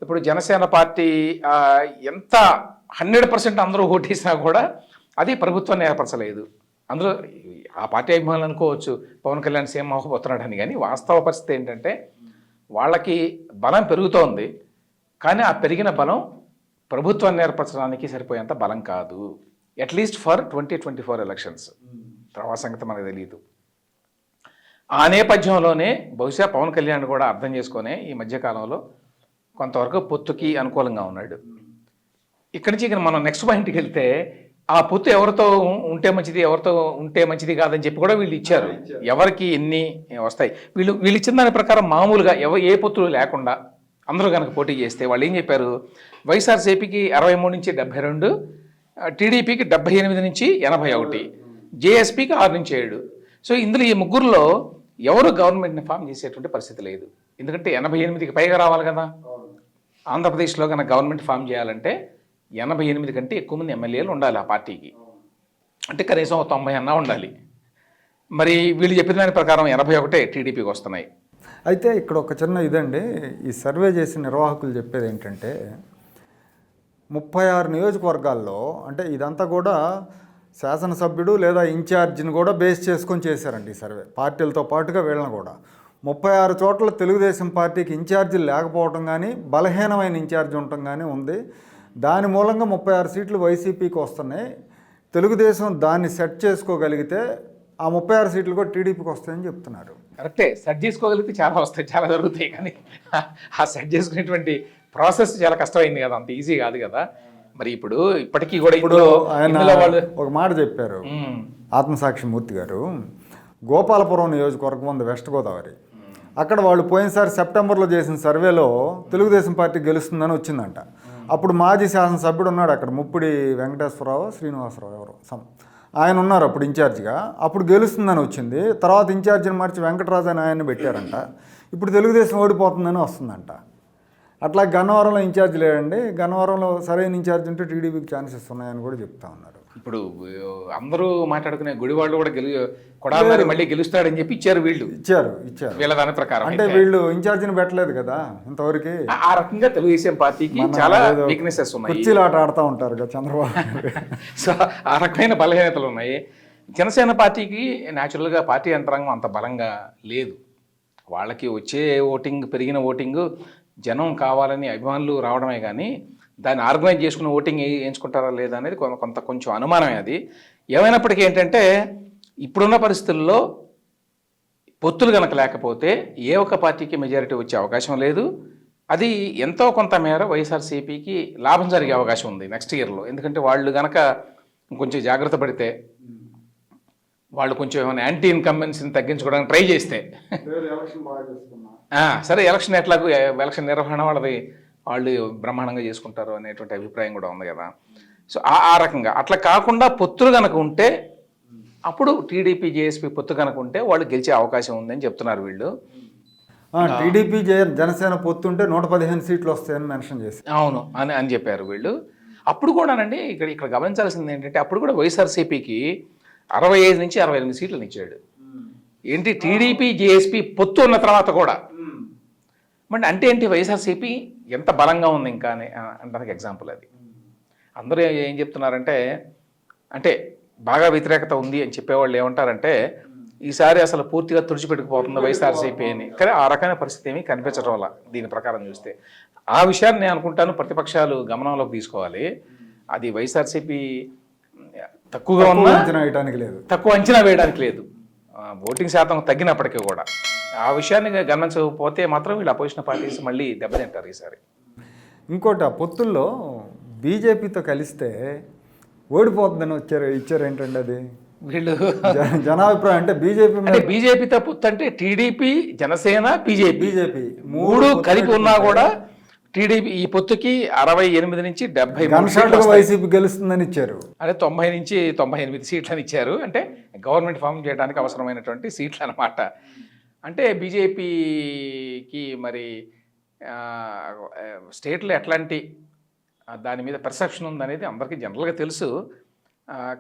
ఇప్పుడు జనసేన పార్టీ ఎంత 100% అందరూ ఓటేసినా కూడా అది ప్రభుత్వాన్ని ఏర్పరచలేదు. అందులో ఆ పార్టీ అభిమానులు అనుకోవచ్చు పవన్ కళ్యాణ్ సీఎం అవ్వబోతున్నాడని, కానీ వాస్తవ పరిస్థితి ఏంటంటే వాళ్ళకి బలం పెరుగుతోంది, కానీ ఆ పెరిగిన బలం ప్రభుత్వాన్ని ఏర్పరచడానికి సరిపోయేంత బలం కాదు. At least for 2024 elections. తర్వాత సంగతి మనకు తెలియదు. ఆ నేపథ్యంలోనే బహుశా పవన్ కళ్యాణ్ కూడా అర్థం చేసుకొని ఈ మధ్యకాలంలో కొంతవరకు పొత్తుకి అనుకూలంగా ఉన్నాడు. ఇక్కడి నుంచి మనం నెక్స్ట్ పాయింట్కి వెళ్తే ఆ పొత్తు ఎవరితో ఉంటే మంచిది, ఎవరితో ఉంటే మంచిది కాదని చెప్పి కూడా వీళ్ళు ఇచ్చారు. ఎవరికి ఎన్ని వస్తాయి వీళ్ళు ఇచ్చిన దాని ప్రకారం మామూలుగా ఏ పొత్తులు లేకుండా అందరూ కనుక పోటీ చేస్తే వాళ్ళు ఏం చెప్పారు, వైఎస్ఆర్సీపీకి 63 నుంచి 72, టీడీపీకి 78 నుంచి 81, జేఎస్పీకి 6 నుంచి 7. సో ఇందులో ఈ ముగ్గురులో ఎవరు గవర్నమెంట్ని ఫామ్ చేసేటువంటి పరిస్థితి లేదు. ఎందుకంటే 88కి పైగా రావాలి కదా. ఆంధ్రప్రదేశ్లో కనుక గవర్నమెంట్ ఫామ్ చేయాలంటే 88 కంటే ఎక్కువ మంది ఎమ్మెల్యేలు ఉండాలి ఆ పార్టీకి. అంటే కనీసం 90 అన్నా ఉండాలి. మరి వీళ్ళు చెప్పిన దాని ప్రకారం 81 టీడీపీకి వస్తున్నాయి. అయితే ఇక్కడ ఒక చిన్న ఇదండి, ఈ సర్వే చేసిన నిర్వాహకులు చెప్పేది ఏంటంటే 36 నియోజకవర్గాల్లో, అంటే ఇదంతా కూడా శాసనసభ్యుడు లేదా ఇన్ఛార్జిని కూడా బేస్ చేసుకొని చేశారండి ఈ సర్వే, పార్టీలతో పాటుగా వీళ్ళని కూడా. 36 చోట్ల తెలుగుదేశం పార్టీకి ఇన్ఛార్జీలు లేకపోవటం కానీ, బలహీనమైన ఇన్ఛార్జి ఉండటం కానీ ఉంది. దాని మూలంగా 36 సీట్లు వైసీపీకి వస్తున్నాయి. తెలుగుదేశం దాన్ని సెట్ చేసుకోగలిగితే ఆ 36 సీట్లు కూడా టీడీపీకి వస్తాయని చెప్తున్నారు. కరెక్టే, సెట్ చేసుకోగలిగితే చాలా వస్తాయి, చాలా జరుగుతాయి. కానీ ఆ సెట్ చేసుకునేటువంటి ప్రాసెస్ చాలా కష్టమైంది కదా, అంత ఈజీ కాదు కదా. మరి ఇప్పటికీ కూడా ఇప్పుడు ఆయన ఒక మాట చెప్పారు ఆత్మసాక్షి మూర్తి గారు. గోపాలపురం నియోజకవర్గం ఉంది, వెస్ట్ గోదావరి. అక్కడ వాళ్ళు పోయినసారి సెప్టెంబర్లో చేసిన సర్వేలో తెలుగుదేశం పార్టీ గెలుస్తుందని వచ్చిందంట. అప్పుడు మాజీ శాసనసభ్యుడు ఉన్నాడు అక్కడ, ముప్పిడి వెంకటేశ్వరరావు శ్రీనివాసరావు ఎవరు ఆయన ఉన్నారు అప్పుడు ఇన్ఛార్జిగా. అప్పుడు గెలుస్తుందని వచ్చింది. తర్వాత ఇన్ఛార్జిని మార్చి వెంకటరాజు అని ఆయన్ని పెట్టారంట. ఇప్పుడు తెలుగుదేశం ఓడిపోతుందని వస్తుందంట. అట్లా గన్నవరంలో ఇన్ఛార్జ్ లేడండి, గన్నవరంలో సరైన ఇన్ఛార్జ్ ఉంటే టీడీపీకి ఛాన్సెస్ ఉన్నాయని కూడా చెప్తా ఉన్నారు. ఇప్పుడు అందరూ మాట్లాడుకునే గుడివాళ్ళు కూడా కొడాలని మళ్ళీ గెలుస్తాడని చెప్పి ఇచ్చారు వీళ్ళ దాని ప్రకారం. అంటే వీళ్ళు ఇన్ఛార్జిని పెట్టలేదు కదా ఇంతవరకు. ఆ రకంగా తెలుగుదేశం పార్టీకి చాలా వీక్నెసెస్ ఉన్నాయి, కుర్చీలాట ఆడుతూ ఉంటారు కదా చంద్రబాబు. సో ఆ రకమైన బలహీనతలు ఉన్నాయి. జనసేన పార్టీకి న్యాచురల్గా పార్టీ యంత్రాంగం అంత బలంగా లేదు. వాళ్ళకి వచ్చే పెరిగిన ఓటింగ్ జనం కావాలని అభిమానులు రావడమే కానీ దాన్ని ఆర్గనైజ్ చేసుకుని ఓటింగ్ వేయించుకుంటారా లేదా అనేది కొంచెం అనుమానమే. అది ఏమైనప్పటికీ ఏంటంటే ఇప్పుడున్న పరిస్థితుల్లో పొత్తులు కనుక లేకపోతే ఏ ఒక్క పార్టీకి మెజారిటీ వచ్చే అవకాశం లేదు. అది ఎంతో కొంత మేర వైఎస్ఆర్సీపీకి లాభం జరిగే అవకాశం ఉంది నెక్స్ట్ ఇయర్లో. ఎందుకంటే వాళ్ళు కనుక కొంచెం జాగ్రత్త పడితే, వాళ్ళు కొంచెం ఏమైనా యాంటీ ఇన్కంబెన్సీని తగ్గించుకోవడానికి ట్రై చేస్తే, సరే ఎలక్షన్ ఎట్లాగూ ఎలక్షన్ నిర్వహణ వాళ్ళు బ్రహ్మాండంగా చేసుకుంటారు అనేటువంటి అభిప్రాయం కూడా ఉంది కదా. సో ఆ రకంగా అట్లా కాకుండా పొత్తులు కనుక ఉంటే, అప్పుడు టీడీపీ జేఎస్పీ పొత్తు కనుక ఉంటే వాళ్ళు గెలిచే అవకాశం ఉందని చెప్తున్నారు వీళ్ళు. టీడీపీ జనసేన పొత్తు ఉంటే 115 సీట్లు వస్తాయని మెన్షన్ చేసి అవును అని చెప్పారు వీళ్ళు. అప్పుడు కూడానండి ఇక్కడ గమనించాల్సింది ఏంటంటే, అప్పుడు కూడా వైఎస్ఆర్సీపీకి 65 నుంచి 68 సీట్లను ఇచ్చాడు. ఏంటి, టీడీపీ జేఎస్పీ పొత్తు ఉన్న తర్వాత కూడా. మరి అంటే ఏంటి, వైఎస్ఆర్సీపీ ఎంత బలంగా ఉంది ఇంకా అనడానికి ఎగ్జాంపుల్ అది. అందరూ ఏం చెప్తున్నారంటే, అంటే బాగా వ్యతిరేకత ఉంది అని చెప్పేవాళ్ళు ఏమంటారంటే, ఈసారి అసలు పూర్తిగా తుడిచిపెట్టుకుపోతుంది వైఎస్ఆర్సీపీ అని. కానీ ఆ రకమైన పరిస్థితి ఏమీ కనిపించడం వల్ల దీని ప్రకారం చూస్తే ఆ విషయాన్ని నేను అనుకుంటాను ప్రతిపక్షాలు గమనంలోకి తీసుకోవాలి. అది వైఎస్ఆర్సీపీ తక్కువగా ఉన్నా అంచనా వేయడానికి లేదు. తక్కువ అంచనా వేయడానికి లేదు. ఓటింగ్ శాతం తగ్గినప్పటికీ కూడా ఆ విషయాన్ని గమనించకపోతే మాత్రం వీళ్ళు అపోజిషన్ పార్టీస్ మళ్ళీ దెబ్బతింటారు ఈసారి. ఇంకోటి, ఆ పొత్తుల్లో బీజేపీతో కలిస్తే ఓడిపోతుందని ఇచ్చారు ఏంటండి అది? వీళ్ళు జనాభిప్రాయం అంటే బీజేపీ అంటే బీజేపీతో పొత్తు అంటే టీడీపీ, జనసేన, బీజేపీ మూడు కలిపి ఉన్నా కూడా టీడీపీ ఈ పొత్తుకి 68 నుంచి 70 వైసీపీ గెలుస్తుందని ఇచ్చారు. అంటే 90 నుంచి 98 సీట్లని ఇచ్చారు. అంటే గవర్నమెంట్ ఫామ్ చేయడానికి అవసరమైనటువంటి సీట్లు అన్నమాట. అంటే బీజేపీకి మరి స్టేట్లో ఎట్లాంటి దాని మీద పర్సెప్షన్ ఉందనేది అందరికీ జనరల్గా తెలుసు.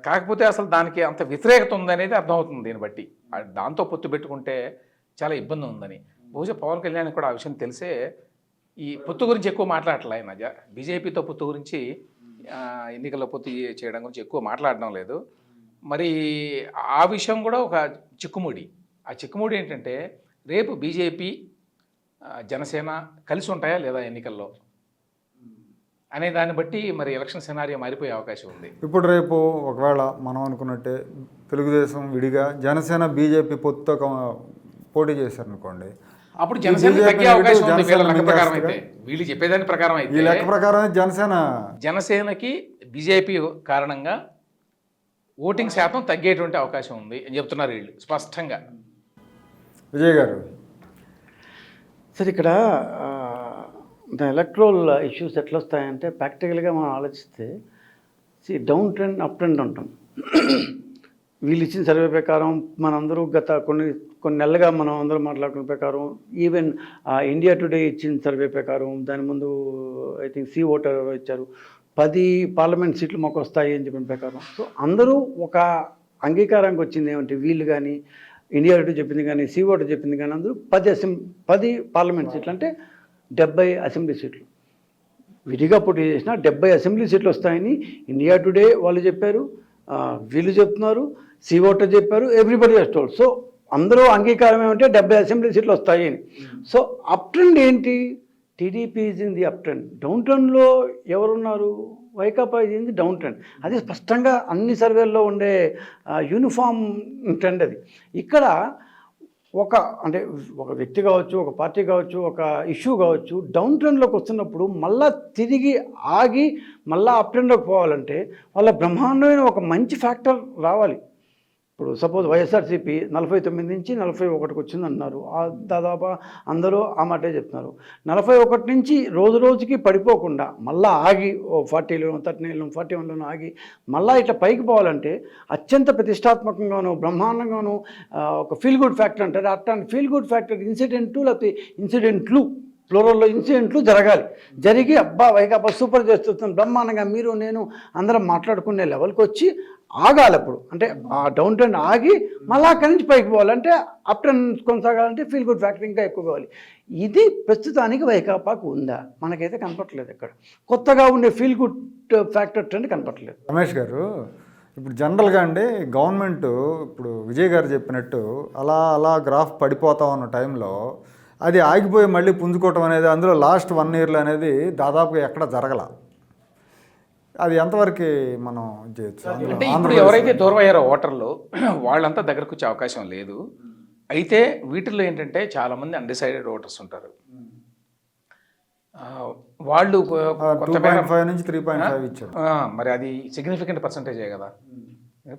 కాకపోతే అసలు దానికి అంత వ్యతిరేకత ఉందనేది అర్థమవుతుంది దీన్ని బట్టి. దాంతో పొత్తు పెట్టుకుంటే చాలా ఇబ్బంది ఉందని. బహుశా పవన్ కళ్యాణ్ కూడా ఆ విషయం తెలిసే ఈ పొత్తు గురించి ఎక్కువ మాట్లాడలే ఆయన. బీజేపీతో పొత్తు గురించి, ఎన్నికల్లో పొత్తు చేయడం గురించి ఎక్కువ మాట్లాడడం లేదు. మరి ఆ విషయం కూడా ఒక చిక్కుముడి. ఆ చిక్కుముడి ఏంటంటే రేపు బీజేపీ, జనసేన కలిసి ఉంటాయా లేదా ఎన్నికల్లో అనే దాన్ని బట్టి మరి ఎలక్షన్ సినారియో మారిపోయే అవకాశం ఉంది. ఇప్పుడు రేపు ఒకవేళ మనం అనుకున్నట్టే తెలుగుదేశం విడిగా జనసేన బీజేపీ పొత్తుతో పోటీ చేశారనుకోండి, అప్పుడు జనసేన తగ్గే అవకాశం ఉంది. వీళ్ళ లెక్క ప్రకారం అయితే, వీళ్ళు చెప్పేదాని ప్రకారం అయితే, ఈ లెక్క ప్రకారం జనసేనకి బీజేపీ కారణంగా ఓటింగ్ శాతం తగ్గేటువంటి అవకాశం ఉంది అని చెప్తున్నారు వీళ్ళు స్పష్టంగా. విజయ్ గారు సార్, ఇక్కడ ఎలక్ట్రల్ ఇష్యూస్ ఎట్లా వస్తాయంటే ప్రాక్టికల్గా మనం ఆలోచిస్తే డౌన్ ట్రెండ్, అప్ ట్రెండ్ ఉంటాం. వీళ్ళు ఇచ్చిన సర్వే ప్రకారం మనందరూ గత కొన్ని నెలలుగా మనం అందరూ మాట్లాడుకున్న ప్రకారం, ఈవెన్ ఇండియా టుడే ఇచ్చిన సర్వే ప్రకారం, దాని ముందు ఐ థింక్ సీ ఓటర్ ఇచ్చారు, 10 పార్లమెంట్ సీట్లు మాకు వస్తాయి అని చెప్పిన ప్రకారం. సో అందరూ ఒక అంగీకారానికి వచ్చింది ఏమంటే, వీళ్ళు కానీ ఇండియా టుడే చెప్పింది కానీ సీ ఓటర్ చెప్పింది కానీ అందరూ 10 పార్లమెంట్ సీట్లు అంటే 70 అసెంబ్లీ సీట్లు. విడిగా పోటీ చేసినా 70 అసెంబ్లీ సీట్లు వస్తాయని ఇండియా టుడే వాళ్ళు చెప్పారు, వీళ్ళు చెప్తున్నారు, సీ ఓటర్ చెప్పారు, ఎవ్రీబడి హస్ టోల్డ్. సో అందరూ అంగీకారం ఏమంటే 70 అసెంబ్లీ సీట్లు వస్తాయి అని. సో అప్ ట్రెండ్ ఏంటి? TDP is in the up trend. Down ట్రెండ్లో ఎవరున్నారు? Vaikapa is in the down trend. అది స్పష్టంగా అన్ని సర్వేల్లో ఉండే యూనిఫామ్ ట్రెండ్ అది. ఇక్కడ అంటే ఒక వ్యక్తి కావచ్చు, ఒక పార్టీ కావచ్చు, ఒక ఇష్యూ కావచ్చు, డౌన్ ట్రెండ్లోకి వస్తున్నప్పుడు మళ్ళా తిరిగి ఆగి మళ్ళీ అప్ ట్రెండ్లోకి పోవాలంటే వాళ్ళ బ్రహ్మాండమైన ఒక మంచి ఫ్యాక్టర్ రావాలి. ఇప్పుడు సపోజ్ వైఎస్ఆర్సీపీ 49 నుంచి 41కి వచ్చింది అన్నారు. దాదాపు అందరూ ఆ మాటే చెప్తున్నారు. 41 నుంచి రోజు రోజుకి పడిపోకుండా మళ్ళీ ఆగి 40లో 39లో 41లోనూ ఆగి మళ్ళీ ఇట్లా పైకి పోవాలంటే అత్యంత ప్రతిష్టాత్మకంగాను బ్రహ్మాండంగాను ఒక ఫీల్ గుడ్ ఫ్యాక్టర్ అంటారు. అట్లాంటి ఫీల్ గుడ్ ఫ్యాక్టర్ ఇన్సిడెంట్లు లేకపోతే ఇన్సిడెంట్లు ఫ్లోరల్లో ఇన్సిడెంట్లు జరిగి అబ్బా వైకాపా సూపర్ చేస్తుంది బ్రహ్మాండంగా మీరు నేను అందరం మాట్లాడుకునే లెవెల్కి వచ్చి ఆగాలి. అప్పుడు అంటే ఆ డౌన్ ట్రెండ్ ఆగి మళ్ళీ అక్కడి నుంచి పైకి పోవాలంటే అప్ ట్రెండ్ కొనసాగాలంటే ఫీల్ గుడ్ ఫ్యాక్టర్ ఇంకా ఎక్కువ కావాలి. ఇది ప్రస్తుతానికి వైకాపాకు ఉందా? మనకైతే కనపట్లేదు. ఎక్కడ కొత్తగా ఉండే ఫీల్ గుడ్ ఫ్యాక్టర్ ట్రెండ్ కనపట్లేదు. రమేష్ గారు, ఇప్పుడు జనరల్గా అండి గవర్నమెంట్ ఇప్పుడు విజయ్ గారు చెప్పినట్టు అలా గ్రాఫ్ పడిపోతా ఉన్న టైంలో అది ఆగిపోయి మళ్ళీ పుంజుకోవటం అనేది అందులో లాస్ట్ 1 ఇయర్లో అనేది దాదాపుగా ఎక్కడ జరగల. అది ఎంతవరకు మనం చేయొచ్చు? అంటే ఇప్పుడు ఎవరైతే దూరం అయ్యారో ఓటర్లు వాళ్ళంతా దగ్గరకు వచ్చే అవకాశం లేదు. అయితే వీటిల్లో ఏంటంటే చాలామంది అన్డిసైడెడ్ ఓటర్స్ ఉంటారు. వాళ్ళు 2.5 నుంచి 3.5 ఇచ్చారు. మరి అది సిగ్నిఫికెంట్ పర్సంటేజే కదా,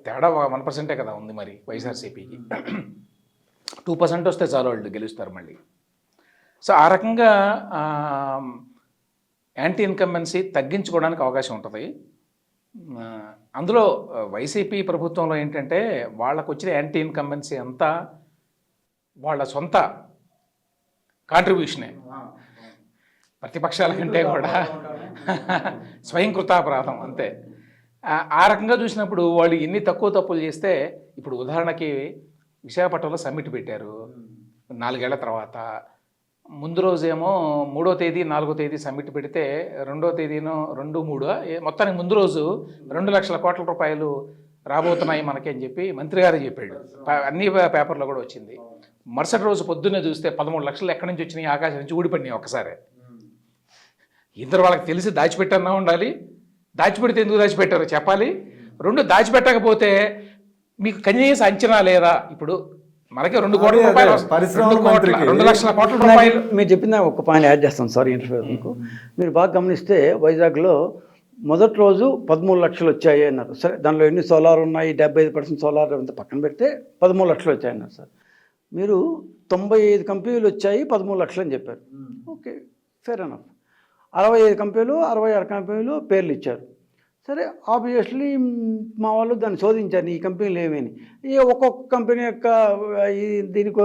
తేడా 1% కదా ఉంది. మరి వైఎస్ఆర్సీపీకి 2% వస్తే చాలు వాళ్ళు గెలుస్తారు మళ్ళీ. సో ఆ రకంగా యాంటీ ఇన్కంబెన్సీ తగ్గించుకోవడానికి అవకాశం ఉంటుంది. అందులో వైసీపీ ప్రభుత్వంలో ఏంటంటే వాళ్ళకు వచ్చిన యాంటీ ఇన్కంబెన్సీ అంతా వాళ్ళ సొంత కాంట్రిబ్యూషనే, ప్రతిపక్షాల కంటే కూడా స్వయంకృతాపరాధం అంతే. ఆ రకంగా చూసినప్పుడు వాళ్ళు ఎన్ని తక్కువ తప్పులు చేస్తే, ఇప్పుడు ఉదాహరణకి విశాఖపట్నంలో సమ్మిట్ పెట్టారు 4 ఏళ్ల తర్వాత. ముందు రోజేమో 3వ తేదీ 4వ తేదీ సమ్మిట్ పెడితే 2వ తేదీనో 2, 3 మొత్తానికి ముందు రోజు 2 లక్షల కోట్ల రూపాయలు రాబోతున్నాయి మనకి అని చెప్పి మంత్రి గారు చెప్పాడు. అన్ని పేపర్లో కూడా వచ్చింది. మరుసటి రోజు పొద్దున్నే చూస్తే 13 లక్షలు ఎక్కడి నుంచి వచ్చినాయి, ఆకాశం నుంచి ఊడిపడినాయి ఒక్కసారి. ఇద్దరు వాళ్ళకి తెలిసి దాచిపెట్టన్నా ఉండాలి, దాచిపెడితే ఎందుకు దాచిపెట్టారో చెప్పాలి. రెండు దాచిపెట్టకపోతే మీకు కనీస అంచనా లేదా? ఇప్పుడు మనకి 2 కోట్ల రూపాయలు పరిశ్రమల మంత్రికి 2 లక్షల కోట్ల రూపాయలు. మీరు చెప్పిన ఒక పాయింట్ యాడ్ చేస్తాను, సారీ ఇంటర్ఫియర్ మీకు. మీరు బాగా గమనిస్తే వైజాగ్లో మొదటి రోజు 13 లక్షలు వచ్చాయి అన్నారు. సరే, దానిలో ఎన్ని సోలార్ ఉన్నాయి, 75% సోలార్ అంతా పక్కన పెడితే 13 లక్షలు వచ్చాయన్నారు సార్. మీరు 95 కంపెనీలు వచ్చాయి, 13 లక్షలు అని చెప్పారు. Okay, fair enough. 65 కంపెనీలు, 66 కంపెనీలు పేర్లు ఇచ్చారు. సరే, ఆబ్వియస్లీ మా వాళ్ళు దాన్ని శోధించారు, ఈ కంపెనీలు ఏమేని. ఒక్కొక్క కంపెనీ యొక్క దీనికి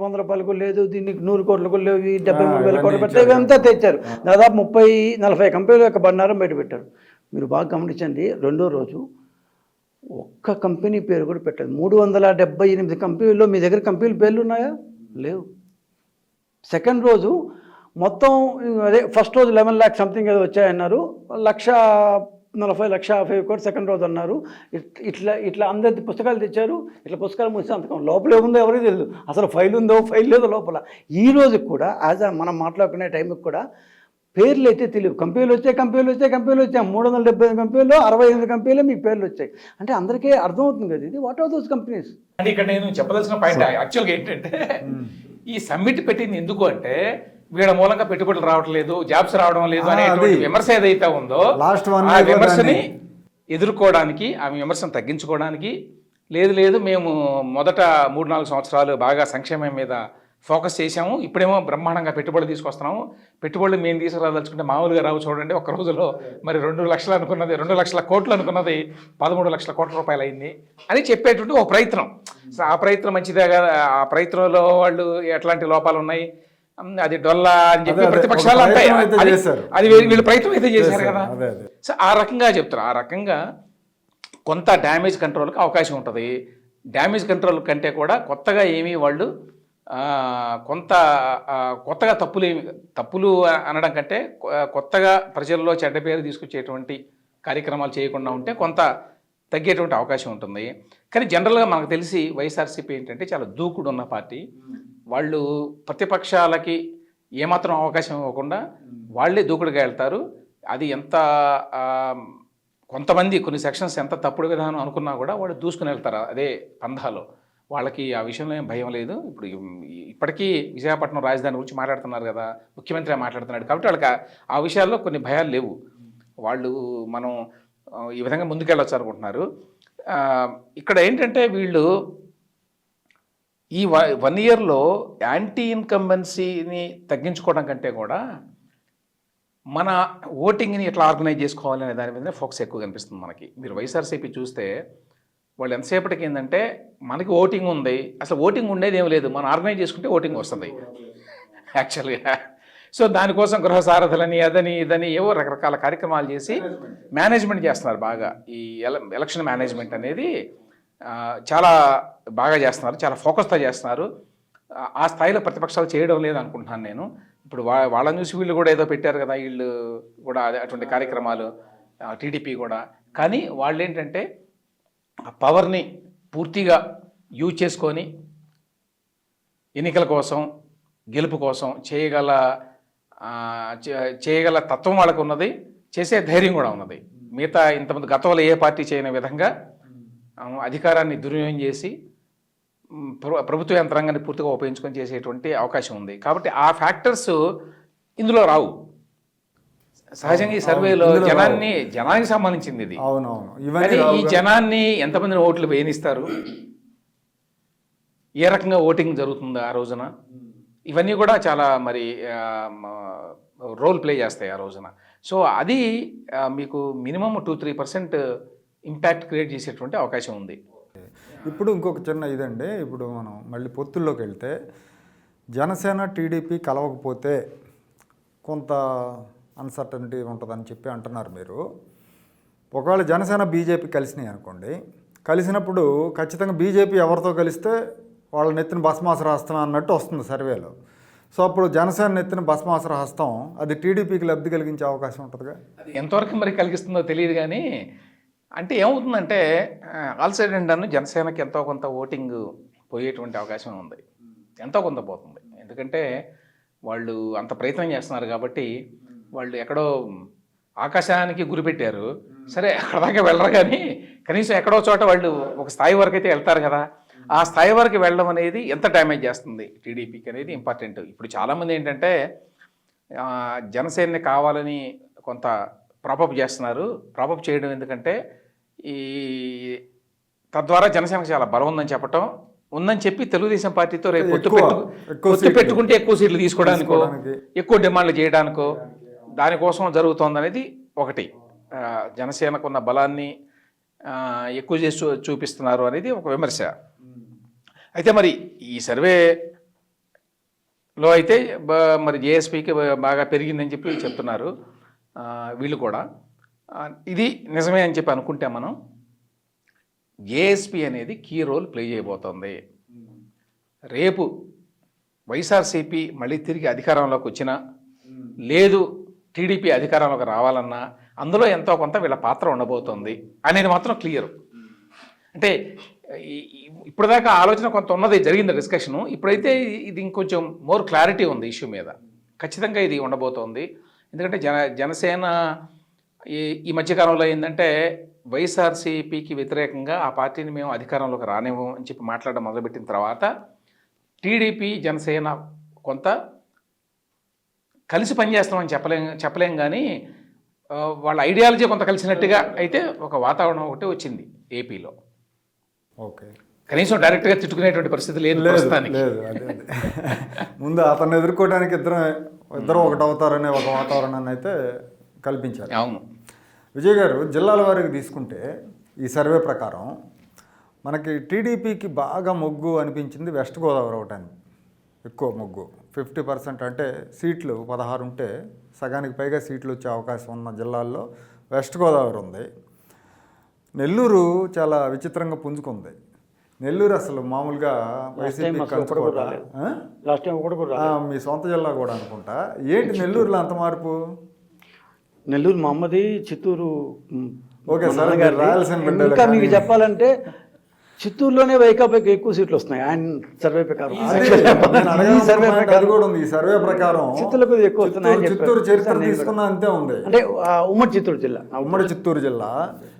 100 రూపాయలకు లేదు, దీనికి 100 కోట్లకు లేవు, 73,000 కోట్లు పెట్టారు, ఇవంతా తెచ్చారు. దాదాపు 30-40 కంపెనీల యొక్క బండారం బయట పెట్టారు. మీరు బాగా గమనించండి, రెండో రోజు ఒక్క కంపెనీ పేరు కూడా పెట్టలేదు. 378 కంపెనీల్లో మీ దగ్గర కంపెనీల పేర్లు ఉన్నాయా? లేవు. సెకండ్ రోజు మొత్తం అదే, ఫస్ట్ రోజు 11 లాక్ సంథింగ్ ఏదో వచ్చాయన్నారు, 1,40,50,000 కోట్లు సెకండ్ రోజు అన్నారు. ఇట్లా అందరి పుస్తకాలు తెచ్చారు, ఇట్లా పుస్తకాలు మూసి సంతకం, లోపల ఏముందో ఎవరికి తెలియదు, అసలు ఫైల్ ఉందో ఫైల్ లేదో లోపల. ఈ రోజు కూడా మనం మాట్లాడుకునే టైంకి కూడా పేర్లు అయితే తెలియవు. కంపెనీలు వచ్చాయి 375 కంపెనీలు, 68 కంపెనీలు మీకు పేర్లు వచ్చాయి. అంటే అందరికీ అర్థమవుతుంది కదా ఇది. What are those companies? అంటే ఇక్కడ నేను చెప్పదలసిన పాయింట్ యాక్చువల్గా ఏంటంటే, ఈ సమ్మిట్ పెట్టింది ఎందుకు అంటే, వీళ్ళ మూలంగా పెట్టుబడులు రావట్లేదు, జాబ్స్ రావడం లేదు అనేటువంటి విమర్శ ఏదైతే ఉందో, ఆ విమర్శని ఎదుర్కోవడానికి, ఆ విమర్శను తగ్గించుకోవడానికి, లేదు మేము మొదట 3-4 సంవత్సరాలు బాగా సంక్షేమం మీద ఫోకస్ చేశాము, ఇప్పుడేమో బ్రహ్మాండంగా పెట్టుబడులు తీసుకొస్తున్నాము, పెట్టుబడులు మేము తీసుకురాదలుచుకుంటే మామూలుగా రావు, చూడండి ఒక్క రోజులో మరి 2 లక్షలు అనుకున్నది 2 లక్షల కోట్లు అనుకున్నది 13 లక్షల కోట్ల రూపాయలు అయింది అని చెప్పేటువంటి ఒక ప్రయత్నం. ఆ ప్రయత్నం మంచిదే కదా, ఆ ప్రయత్నంలో వాళ్ళు ఎట్లాంటి లోపాలు ఉన్నాయి, అది డొల్లా అని చెప్పి ప్రతిపక్షాలు అంటాయి, అది వీళ్ళు ప్రయత్నం అయితే చేశారు కదా. సో ఆ రకంగా చెప్తారు. ఆ రకంగా కొంత డ్యామేజ్ కంట్రోల్కి అవకాశం ఉంటుంది. డ్యామేజ్ కంట్రోల్ కంటే కూడా కొత్తగా ఏమీ వాళ్ళు కొత్తగా తప్పులు అనడం కంటే కొత్తగా ప్రజల్లో చెడ్డ పేరు తీసుకొచ్చేటువంటి కార్యక్రమాలు చేయకుండా ఉంటే కొంత తగ్గేటువంటి అవకాశం ఉంటుంది. కానీ జనరల్గా మనకు తెలిసి వైఎస్ఆర్సీపీ ఏంటంటే చాలా దూకుడు ఉన్న పార్టీ. వాళ్ళు ప్రతిపక్షాలకి ఏమాత్రం అవకాశం ఇవ్వకుండా వాళ్ళే దూకుడుగా వెళ్తారు. అది ఎంత కొంతమంది కొన్ని సెక్షన్స్ ఎంత తప్పుడు విధానం అనుకున్నా కూడా వాళ్ళు దూసుకుని వెళ్తారు అదే పంధాలో. వాళ్ళకి ఆ విషయంలో ఏం భయం లేదు. ఇప్పటికీ విశాఖపట్నం రాజధాని గురించి మాట్లాడుతున్నారు కదా, ముఖ్యమంత్రి మాట్లాడుతున్నాడు కాబట్టి వాళ్ళకి ఆ విషయాల్లో కొన్ని భయాలు లేవు. వాళ్ళు మనం ఈ విధంగా ముందుకెళ్ళొచ్చు అనుకుంటున్నారు. ఇక్కడ ఏంటంటే వీళ్ళు ఈ 1 ఇయర్లో యాంటీ ఇన్కంబెన్సీని తగ్గించుకోవడం కంటే కూడా మన ఓటింగ్ని ఎట్లా ఆర్గనైజ్ చేసుకోవాలి అనే దాని మీదనే ఫోకస్ ఎక్కువ కనిపిస్తుంది మనకి. మీరు వైఎస్ఆర్సీపీ చూస్తే వాళ్ళు ఎంతసేపటికి ఏంటంటే మనకి ఓటింగ్ ఉంది, అసలు ఓటింగ్ ఉండేది ఏం లేదు, మనం ఆర్గనైజ్ చేసుకుంటే ఓటింగ్ వస్తుంది యాక్చువల్గా. సో దానికోసం గృహ సారథులని అదని ఇదని ఏవో రకరకాల కార్యక్రమాలు చేసి మేనేజ్మెంట్ చేస్తున్నారు బాగా. ఈ ఎలక్షన్ మేనేజ్మెంట్ అనేది చాలా బాగా చేస్తున్నారు, చాలా ఫోకస్తో చేస్తున్నారు. ఆ స్థాయిలో ప్రతిపక్షాలు చేయడం లేదు అనుకుంటున్నాను నేను. ఇప్పుడు వాళ్ళని చూసి వీళ్ళు కూడా ఏదో పెట్టారు కదా, వీళ్ళు కూడా అటువంటి కార్యక్రమాలు, టీడీపీ కూడా. కానీ వాళ్ళు ఏంటంటే ఆ పవర్ని పూర్తిగా యూజ్ చేసుకొని ఎన్నికల కోసం, గెలుపు కోసం చేయగల తత్వం వాళ్ళకు ఉన్నది, చేసే ధైర్యం కూడా ఉన్నది. మిగతా ఇంతమంది గతంలో ఏ పార్టీ చేయని విధంగా అధికారాన్ని దుర్వినియోగం చేసి ప్రభుత్వ యంత్రాంగాన్ని పూర్తిగా ఉపయోగించుకొని చేసేటువంటి అవకాశం ఉంది. కాబట్టి ఆ ఫ్యాక్టర్స్ ఇందులో రావు. సహజంగా ఈ సర్వేలో జనానికి సంబంధించింది ఇది. ఈ జనాన్ని ఎంతమందిని ఓట్లు వేయనిస్తారు, ఏ రకంగా ఓటింగ్ జరుగుతుందో ఆ రోజున, ఇవన్నీ కూడా చాలా మరి రోల్ ప్లే చేస్తాయి ఆ రోజున. సో అది మీకు మినిమం 2-3% ఇంపాక్ట్ క్రియేట్ చేసేటువంటి అవకాశం ఉంది. ఇప్పుడు ఇంకొక చిన్న ఇదండి, ఇప్పుడు మనం మళ్ళీ పొత్తుల్లోకి వెళ్తే జనసేన టీడీపీ కలవకపోతే కొంత అన్సర్టనిటీ ఉంటుందని చెప్పి అంటున్నారు మీరు. ఒకవేళ జనసేన బీజేపీ కలిసినాయి అనుకోండి, కలిసినప్పుడు ఖచ్చితంగా బీజేపీ ఎవరితో కలిస్తే వాళ్ళ నెత్తిన భస్మాసుర హస్తం అన్నట్టు వస్తుంది సర్వేలో. సో అప్పుడు జనసేన నెత్తిన భస్మాసుర హస్తం అది టీడీపీకి లబ్ధి కలిగించే అవకాశం ఉంటుందిగా. అది ఎంతవరకు మరి కలిగిస్తుందో తెలియదు. కానీ అంటే ఏమవుతుందంటే ఆల్ సైడ్ అండ్ జనసేనకి ఎంతో కొంత ఓటింగ్ పోయేటువంటి అవకాశం ఉంది, ఎంతో కొంత పోతుంది. ఎందుకంటే వాళ్ళు అంత ప్రయత్నం చేస్తున్నారు కాబట్టి. వాళ్ళు ఎక్కడో ఆకాశానికి గురిపెట్టారు, సరే అక్కడ దాకా వెళ్ళరు కానీ కనీసం ఎక్కడో చోట వాళ్ళు ఒక స్థాయి వరకు అయితే వెళ్తారు కదా, ఆ స్థాయి వరకు వెళ్ళడం అనేది ఎంత డ్యామేజ్ చేస్తుంది టీడీపీకి అనేది ఇంపార్టెంట్. ఇప్పుడు చాలామంది ఏంటంటే జనసేనని కావాలని కొంత ప్రాపప్ చేస్తున్నారు. ప్రాపప్ చేయడం ఎందుకంటే ఈ తద్వారా జనసేనకు చాలా బలం ఉందని చెప్పటం, ఉందని చెప్పి తెలుగుదేశం పార్టీతో రేపు పొత్తు పెట్టుకుంటే ఎక్కువ సీట్లు తీసుకోవడానికో ఎక్కువ డిమాండ్లు చేయడానికో దానికోసం జరుగుతోందనేది ఒకటి. జనసేనకున్న బలాన్ని ఎక్కువ చేసి చూపిస్తున్నారు అనేది ఒక విమర్శ. అయితే మరి ఈ సర్వేలో అయితే మరి జేఎస్పీకి బాగా పెరిగిందని చెప్పి చెప్తున్నారు వీళ్ళు కూడా. ఇది నిజమే అని చెప్పి అనుకుంటే మనం జేఎస్పీ అనేది కీ రోల్ ప్లే చేయబోతోంది. రేపు వైఎస్ఆర్సీపీ మళ్ళీ తిరిగి అధికారంలోకి వచ్చినా లేదు టీడీపీ అధికారంలోకి రావాలన్నా అందులో ఎంతో కొంత వీళ్ళ పాత్ర ఉండబోతోంది అనేది మాత్రం క్లియర్. అంటే ఇప్పటిదాకా ఆలోచన కొంత ఉన్నది, జరిగింది డిస్కషను. ఇప్పుడైతే ఇది ఇంకొంచెం మోర్ క్లారిటీ ఉంది ఇష్యూ మీద. ఖచ్చితంగా ఇది ఉండబోతోంది. ఎందుకంటే జనసేన ఈ మధ్యకాలంలో ఏంటంటే వైఎస్ఆర్సీపీకి వ్యతిరేకంగా ఆ పార్టీని మేము అధికారంలోకి రానివ్వం అని చెప్పి మాట్లాడడం మొదలుపెట్టిన తర్వాత టీడీపీ జనసేన కొంత కలిసి పనిచేస్తామని చెప్పలేం కానీ వాళ్ళ ఐడియాలజీ కొంత కలిసినట్టుగా అయితే ఒక వాతావరణం ఒకటి వచ్చింది ఏపీలో. ఓకే, కనీసం డైరెక్ట్గా తిట్టుకునేటువంటి పరిస్థితి లేదు ప్రస్తుతానికి. ముందు అతన్ని ఎదుర్కోవడానికి ఇద్దరు ఒకటి అవుతారనే ఒక వాతావరణాన్ని అయితే కల్పించారు. అవును విజయ్ గారు, జిల్లాల వారికి తీసుకుంటే ఈ సర్వే ప్రకారం మనకి టీడీపీకి బాగా మొగ్గు అనిపించింది వెస్ట్ గోదావరి ఒకటాన్ని, ఎక్కువ మొగ్గు 50%. అంటే సీట్లు 16 ఉంటే సగానికి పైగా సీట్లు వచ్చే అవకాశం ఉన్న జిల్లాల్లో వెస్ట్ గోదావరి ఉంది. నెల్లూరు చాలా విచిత్రంగా పుంజుకుంది. నెల్లూరు అసలు మామూలుగా వైసీపీ మీ సొంత జిల్లా కూడా అనుకుంటా. ఏంటి నెల్లూరులో అంత మార్పు? నెల్లూరు మా అమ్మది, చిత్తూరు ఓకే సార్, రాయలసీమ ఇంకా మీకు చెప్పాలంటే చిత్తూరులోనే వైకాపాకి ఎక్కువ సీట్లు వస్తున్నాయి ఆయన సర్వే ప్రకారం. ఈ సర్వే ప్రకారం చిత్తూరుకు ఎక్కువ వస్తున్నాయి. చిత్తూరు చరిత్ర తీసుకున్నా అంతే ఉంది. అంటే ఉమ్మడి చిత్తూరు జిల్లా, ఉమ్మడి చిత్తూరు జిల్లా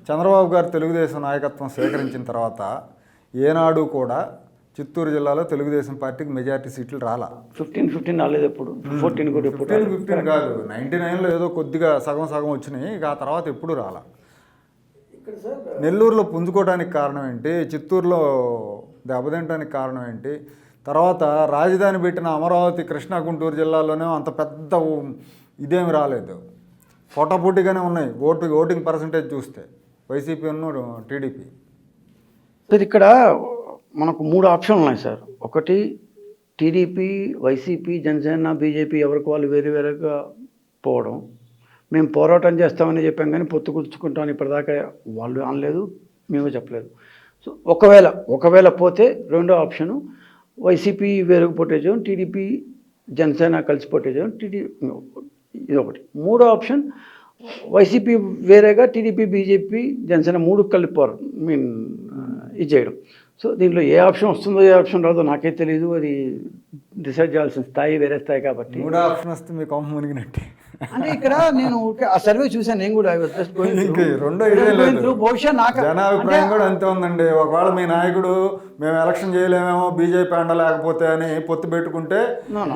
చంద్రబాబు గారు తెలుగుదేశం నాయకత్వం స్వీకరించిన తర్వాత ఏనాడు కూడా చిత్తూరు జిల్లాలో తెలుగుదేశం పార్టీకి మెజారిటీ సీట్లు రాలా. 15 రాలేదు, ఎప్పుడు 14 కూడా, 15 కాదు, 99లో ఏదో కొద్దిగా సగం వచ్చినాయి. ఇక ఆ తర్వాత ఎప్పుడు రాలా. నెల్లూరులో పుంజుకోవడానికి కారణం ఏంటి? చిత్తూరులో దెబ్బతింటానికి కారణం ఏంటి? తర్వాత రాజధాని పెట్టిన అమరావతి కృష్ణా గుంటూరు జిల్లాలోనే అంత పెద్ద ఇదేమి రాలేదు, పోటాపోటీగానే ఉన్నాయి ఓటింగ్ పర్సంటేజ్ చూస్తే వైసీపీ ఉన్న టీడీపీ. సార్ ఇక్కడ మనకు 3 ఆప్షన్లు ఉన్నాయి సార్. ఒకటి టీడీపీ, వైసీపీ, జనసేన, బీజేపీ ఎవరికి వాళ్ళు వేరుగా పోవడం. మేము పోరాటం చేస్తామని చెప్పాం కానీ పొత్తు కూర్చుకుంటామని ఇప్పటిదాకా వాళ్ళు అనలేదు, మేము చెప్పలేదు. సో ఒకవేళ పోతే రెండో ఆప్షను వైసీపీ వేరుగా పోటీ చేయడం, టీడీపీ జనసేన కలిసి పోటీ చేయడం, ఇది ఒకటి. మూడో ఆప్షన్ వైసీపీ వేరేగా, టీడీపీ బీజేపీ జనసేన 3 కలిపి ఇది చేయడం. సో దీంట్లో ఏ ఆప్షన్ వస్తుందో ఏ ఆప్షన్ రాదో నాకే తెలియదు. అది డిసైడ్ చేయాల్సిన స్థాయి వేరే స్థాయి కాబట్టి. 3 ఆప్షన్ వస్తే మీకు కొంప మునిగినట్టే. అంటే ఇక్కడ నేను ఆ సర్వే చూసాను, నేను కూడా బహుశా జనాభిప్రాయం కూడా అంతే ఉందండి. ఒకవేళ మీ నాయకుడు మేము ఎలక్షన్ చేయలేమేమో బీజేపీ అండ లేకపోతే అని పొత్తు పెట్టుకుంటే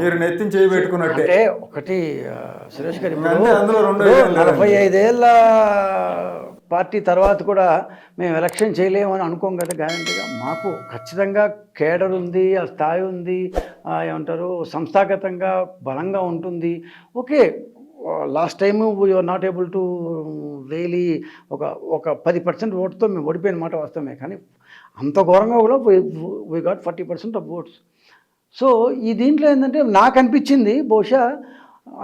మీరు నెత్తిని చేయి పెట్టుకున్నట్టే. అంటే ఒకటి సురేష్ గారు, అందులో 45 ఏళ్ళ పార్టీ తర్వాత కూడా మేము ఎలక్షన్ చేయలేమని అనుకోం కదా గ్యారంటీగా. మాకు ఖచ్చితంగా కేడర్ ఉంది, ఆ స్థాయి ఉంది, ఏమంటారు సంస్థాగతంగా బలంగా ఉంటుంది. Okay, last time we are not able to really ఒక 10% ఓటుతో మేము ఓడిపోయిన మాట వాస్తవమే, కానీ అంత ఘోరంగా కూడా we got 40% of votes. So ఈ దీంట్లో ఏంటంటే నాకు అనిపించింది బహుశా